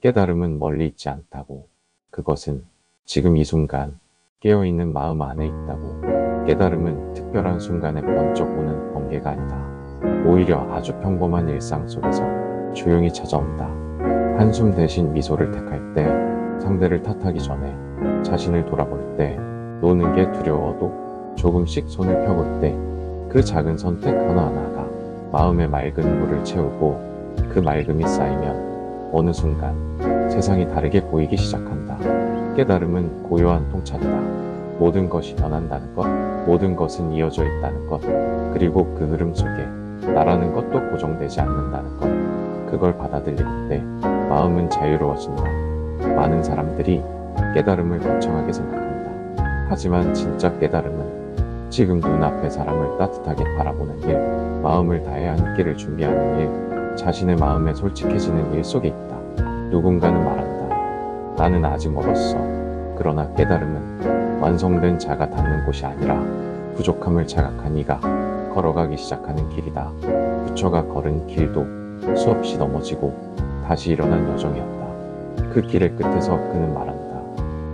깨달음은 멀리 있지 않다고. 그것은 지금 이 순간 깨어있는 마음 안에 있다고. 깨달음은 특별한 순간에 번쩍 오는 번개가 아니다. 오히려 아주 평범한 일상 속에서 조용히 찾아온다. 한숨 대신 미소를 택할 때, 상대를 탓하기 전에 자신을 돌아볼 때, 노는 게 두려워도 조금씩 손을 펴볼 때, 그 작은 선택 하나하나가 마음의 맑은 물을 채우고 그 맑음이 쌓이면 어느 순간 세상이 다르게 보이기 시작한다. 깨달음은 고요한 통찰이다. 모든 것이 변한다는 것, 모든 것은 이어져 있다는 것, 그리고 그 흐름 속에 나라는 것도 고정되지 않는다는 것. 그걸 받아들일 때 마음은 자유로워진다. 많은 사람들이 깨달음을 거창하게 생각한다. 하지만 진짜 깨달음은 지금 눈앞의 사람을 따뜻하게 바라보는 일, 마음을 다해 함께를 준비하는 일, 자신의 마음에 솔직해지는 일 속에 있다. 누군가는 말한다. 나는 아직 멀었어. 그러나 깨달음은 완성된 자가 닿는 곳이 아니라 부족함을 자각한 이가 걸어가기 시작하는 길이다. 부처가 걸은 길도 수없이 넘어지고 다시 일어난 여정이었다. 그 길의 끝에서 그는 말한다.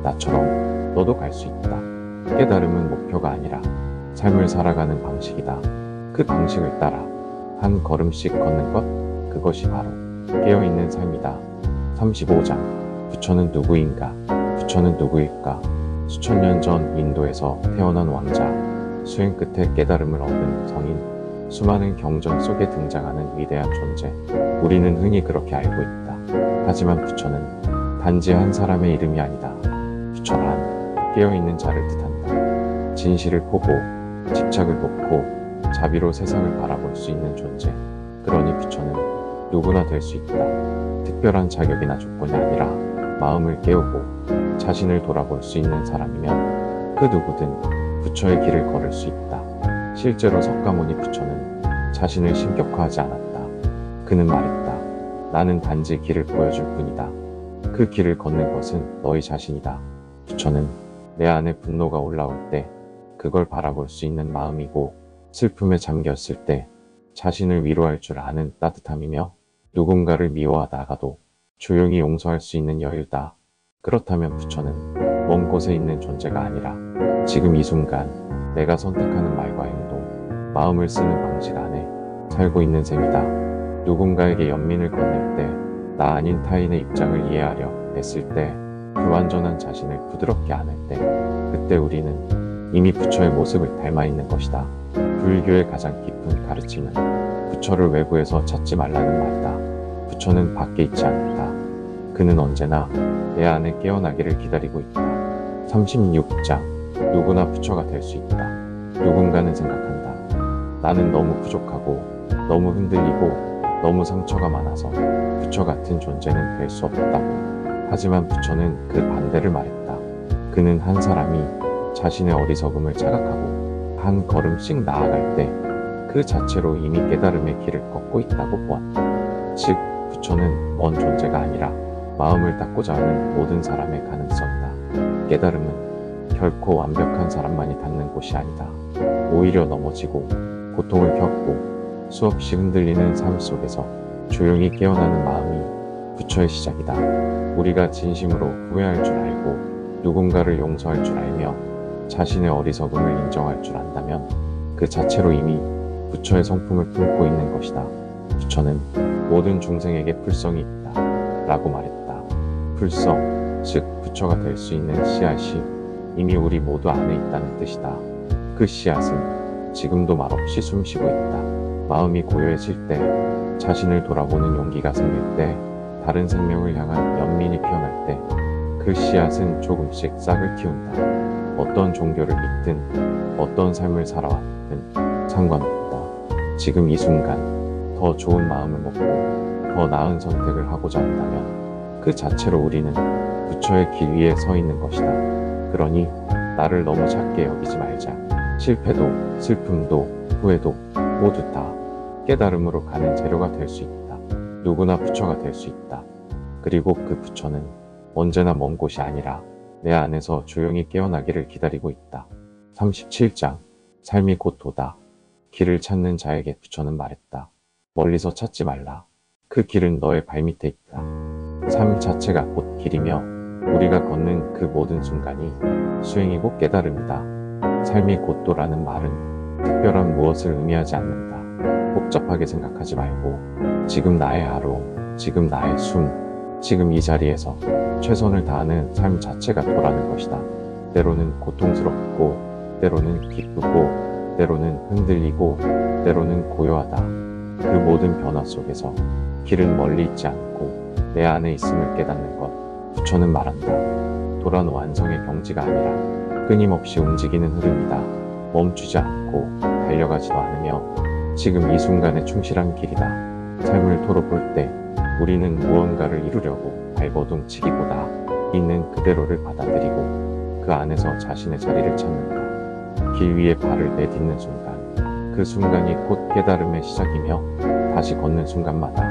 나처럼 너도 갈 수 있다. 깨달음은 목표가 아니라 삶을 살아가는 방식이다. 그 방식을 따라 한 걸음씩 걷는 것, 그것이 바로 깨어있는 삶이다. 35장. 부처는 누구인가? 부처는 누구일까? 수천 년 전 인도에서 태어난 왕자, 수행 끝에 깨달음을 얻은 성인, 수많은 경전 속에 등장하는 위대한 존재. 우리는 흔히 그렇게 알고 있다. 하지만 부처는 단지 한 사람의 이름이 아니다. 부처란 깨어있는 자를 뜻한다. 진실을 보고 집착을 놓고 자비로 세상을 바라볼 수 있는 존재. 그러니 부처는 누구나 될 수 있다. 특별한 자격이나 조건이 아니라 마음을 깨우고 자신을 돌아볼 수 있는 사람이면 그 누구든 부처의 길을 걸을 수 있다. 실제로 석가모니 부처는 자신을 신격화하지 않았다. 그는 말했다. 나는 단지 길을 보여줄 뿐이다. 그 길을 걷는 것은 너희 자신이다. 부처는 내 안에 분노가 올라올 때 그걸 바라볼 수 있는 마음이고, 슬픔에 잠겼을 때 자신을 위로할 줄 아는 따뜻함이며, 누군가를 미워하다가도 조용히 용서할 수 있는 여유다. 그렇다면 부처는 먼 곳에 있는 존재가 아니라 지금 이 순간 내가 선택하는 말과 행동, 마음을 쓰는 방식 안에 살고 있는 셈이다. 누군가에게 연민을 건넬 때, 나 아닌 타인의 입장을 이해하려 애쓸 때, 불완전한 자신을 부드럽게 안을 때, 그때 우리는 이미 부처의 모습을 닮아 있는 것이다. 불교의 가장 깊은 가르침은 부처를 외부에서 찾지 말라는 말이다. 부처는 밖에 있지 않다. 그는 언제나 내 안에 깨어나기를 기다리고 있다. 36장. 누구나 부처가 될 수 있다. 누군가는 생각한다. 나는 너무 부족하고 너무 흔들리고 너무 상처가 많아서 부처 같은 존재는 될 수 없다고. 하지만 부처는 그 반대를 말했다. 그는 한 사람이 자신의 어리석음을 자각하고 한 걸음씩 나아갈 때 그 자체로 이미 깨달음의 길을 걷고 있다고 보았다. 즉, 부처는 먼 존재가 아니라 마음을 닦고자 하는 모든 사람의 가능성이다. 깨달음은 결코 완벽한 사람만이 닿는 곳이 아니다. 오히려 넘어지고 고통을 겪고 수없이 흔들리는 삶 속에서 조용히 깨어나는 마음이 부처의 시작이다. 우리가 진심으로 후회할 줄 알고 누군가를 용서할 줄 알며 자신의 어리석음을 인정할 줄 안다면 그 자체로 이미 부처의 성품을 품고 있는 것이다. 부처는 모든 중생에게 풀성이 있다 라고 말했다. 풀성, 즉 부처가 될 수 있는 씨앗이 이미 우리 모두 안에 있다는 뜻이다. 그 씨앗은 지금도 말없이 숨쉬고 있다. 마음이 고요해질 때, 자신을 돌아보는 용기가 생길 때, 다른 생명을 향한 연민이 피어날 때, 그 씨앗은 조금씩 싹을 틔운다. 어떤 종교를 믿든 어떤 삶을 살아왔든 상관없다. 지금 이 순간 더 좋은 마음을 먹고 더 나은 선택을 하고자 한다면 그 자체로 우리는 부처의 길 위에 서 있는 것이다. 그러니 나를 너무 작게 여기지 말자. 실패도 슬픔도 후회도 모두 다 깨달음으로 가는 재료가 될 수 있다. 누구나 부처가 될 수 있다. 그리고 그 부처는 언제나 먼 곳이 아니라 내 안에서 조용히 깨어나기를 기다리고 있다. 37장. 삶이 곧 도다. 길을 찾는 자에게 부처는 말했다. 멀리서 찾지 말라. 그 길은 너의 발밑에 있다. 삶 자체가 곧 길이며 우리가 걷는 그 모든 순간이 수행이고 깨달음이다. 삶이 곧 도라는 말은 특별한 무엇을 의미하지 않는다. 복잡하게 생각하지 말고 지금 나의 하루, 지금 나의 숨, 지금 이 자리에서 최선을 다하는 삶 자체가 도라는 것이다. 때로는 고통스럽고, 때로는 기쁘고, 때로는 흔들리고, 때로는 고요하다. 그 모든 변화 속에서 길은 멀리 있지 않고 내 안에 있음을 깨닫는 것. 부처는 말한다. 도란 완성의 경지가 아니라 끊임없이 움직이는 흐름이다. 멈추지 않고 달려가지도 않으며 지금 이 순간에 충실한 길이다. 삶을 토로 볼 때 우리는 무언가를 이루려고 발버둥치기보다 있는 그대로를 받아들이고 그 안에서 자신의 자리를 찾는다. 길 위에 발을 내딛는 순간, 그 순간이 곧 깨달음의 시작이며 다시 걷는 순간마다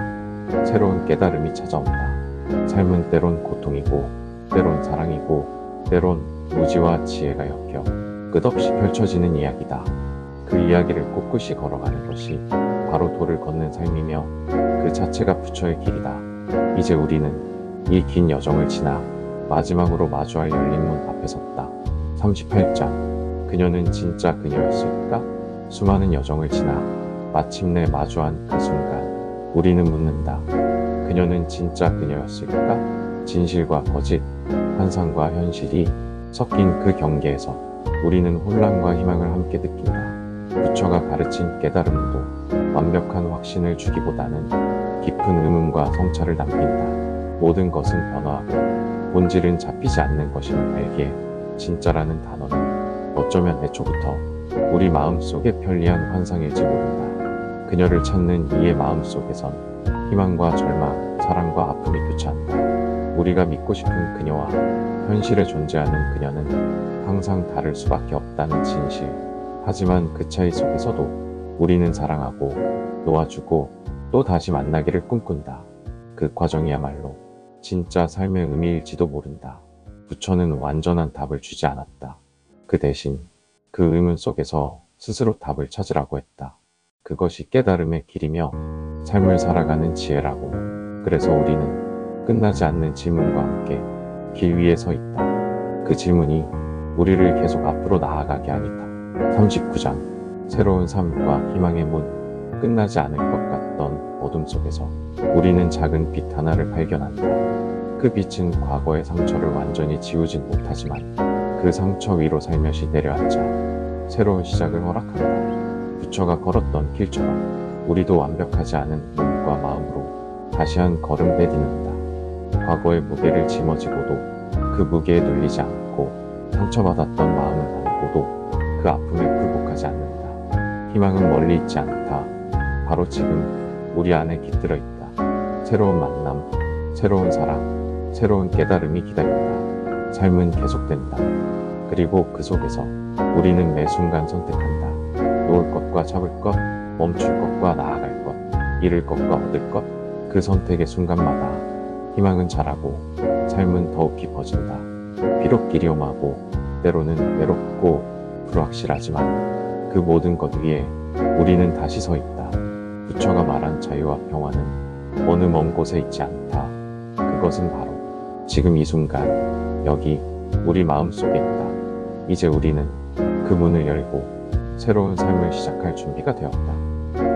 새로운 깨달음이 찾아온다. 삶은 때론 고통이고, 때론 사랑이고, 때론 무지와 지혜가 엮여 끝없이 펼쳐지는 이야기다. 그 이야기를 꿋꿋이 걸어가는 것이 바로 바로 도를 걷는 삶이며 그 자체가 부처의 길이다. 이제 우리는 이 긴 여정을 지나 마지막으로 마주할 열린 문 앞에 섰다. 38장. 그녀는 진짜 그녀였을까? 수많은 여정을 지나 마침내 마주한 그 순간 우리는 묻는다. 그녀는 진짜 그녀였을까? 진실과 거짓, 환상과 현실이 섞인 그 경계에서 우리는 혼란과 희망을 함께 느낀다. 부처가 가르친 깨달음도 완벽한 확신을 주기보다는 깊은 의문과 성찰을 남긴다. 모든 것은 변화하고 본질은 잡히지 않는 것임을 알기에 진짜라는 단어는 어쩌면 애초부터 우리 마음속의 편리한 환상일지 모른다. 그녀를 찾는 이의 마음속에선 희망과 절망, 사랑과 아픔이 교차한다. 우리가 믿고 싶은 그녀와 현실에 존재하는 그녀는 항상 다를 수밖에 없다는 진실. 하지만 그 차이 속에서도 우리는 사랑하고 놓아주고 또 다시 만나기를 꿈꾼다. 그 과정이야말로 진짜 삶의 의미일지도 모른다. 부처는 완전한 답을 주지 않았다. 그 대신 그 의문 속에서 스스로 답을 찾으라고 했다. 그것이 깨달음의 길이며 삶을 살아가는 지혜라고. 그래서 우리는 끝나지 않는 질문과 함께 길 위에 서 있다. 그 질문이 우리를 계속 앞으로 나아가게 하니까. 39장. 새로운 삶과 희망의 문. 끝나지 않을 것 같던 어둠 속에서 우리는 작은 빛 하나를 발견한다. 그 빛은 과거의 상처를 완전히 지우진 못하지만 그 상처 위로 살며시 내려앉아 새로운 시작을 허락한다. 부처가 걸었던 길처럼 우리도 완벽하지 않은 몸과 마음으로 다시 한 걸음 내딛는다. 과거의 무게를 짊어지고도 그 무게에 눌리지 않고 상처받았던 마음을 안고도 그 아픔에 굴복하지 않는다. 희망은 멀리 있지 않다. 바로 지금 우리 안에 깃들어 있다. 새로운 만남, 새로운 사랑, 새로운 깨달음이 기다린다. 삶은 계속된다. 그리고 그 속에서 우리는 매 순간 선택한다. 놓을 것과 잡을 것, 멈출 것과 나아갈 것, 잃을 것과 얻을 것. 그 선택의 순간마다 희망은 자라고 삶은 더욱 깊어진다. 비록 길이 험하고 때로는 외롭고 불확실하지만 그 모든 것 위에 우리는 다시 서 있다. 부처가 말한 자유와 평화는 어느 먼 곳에 있지 않다. 그것은 바로 지금 이 순간 여기 우리 마음속에 있다. 이제 우리는 그 문을 열고 새로운 삶을 시작할 준비가 되었다.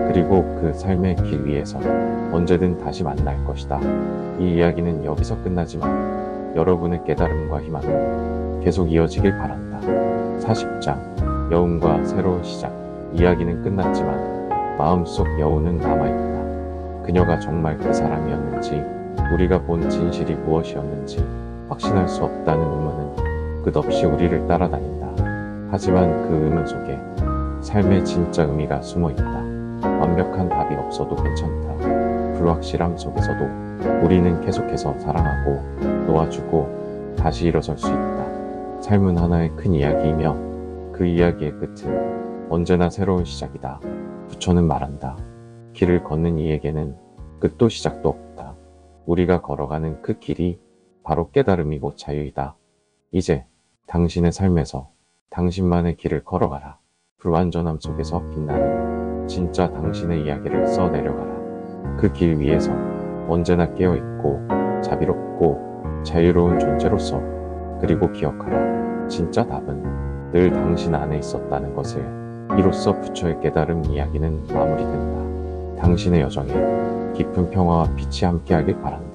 그리고 그 삶의 길 위에서 언제든 다시 만날 것이다. 이 이야기는 여기서 끝나지만 여러분의 깨달음과 희망은 계속 이어지길 바란다. 40장. 여운과 새로운 시작. 이야기는 끝났지만 마음속 여운은 남아있다. 그녀가 정말 그 사람이었는지, 우리가 본 진실이 무엇이었는지 확신할 수 없다는 의문은 끝없이 우리를 따라다닌다. 하지만 그 의문 속에 삶의 진짜 의미가 숨어있다. 완벽한 답이 없어도 괜찮다. 불확실함 속에서도 우리는 계속해서 사랑하고 놓아주고 다시 일어설 수 있다. 삶은 하나의 큰 이야기이며 그 이야기의 끝은 언제나 새로운 시작이다. 부처는 말한다. 길을 걷는 이에게는 끝도 시작도 없다. 우리가 걸어가는 그 길이 바로 깨달음이고 자유이다. 이제 당신의 삶에서 당신만의 길을 걸어가라. 불완전함 속에서 빛나는 진짜 당신의 이야기를 써내려가라. 그 길 위에서 언제나 깨어있고 자비롭고 자유로운 존재로서. 그리고 기억하라. 진짜 답은 늘 당신 안에 있었다는 것을. 이로써 부처의 깨달음 이야기는 마무리된다. 당신의 여정에 깊은 평화와 빛이 함께하길 바란다.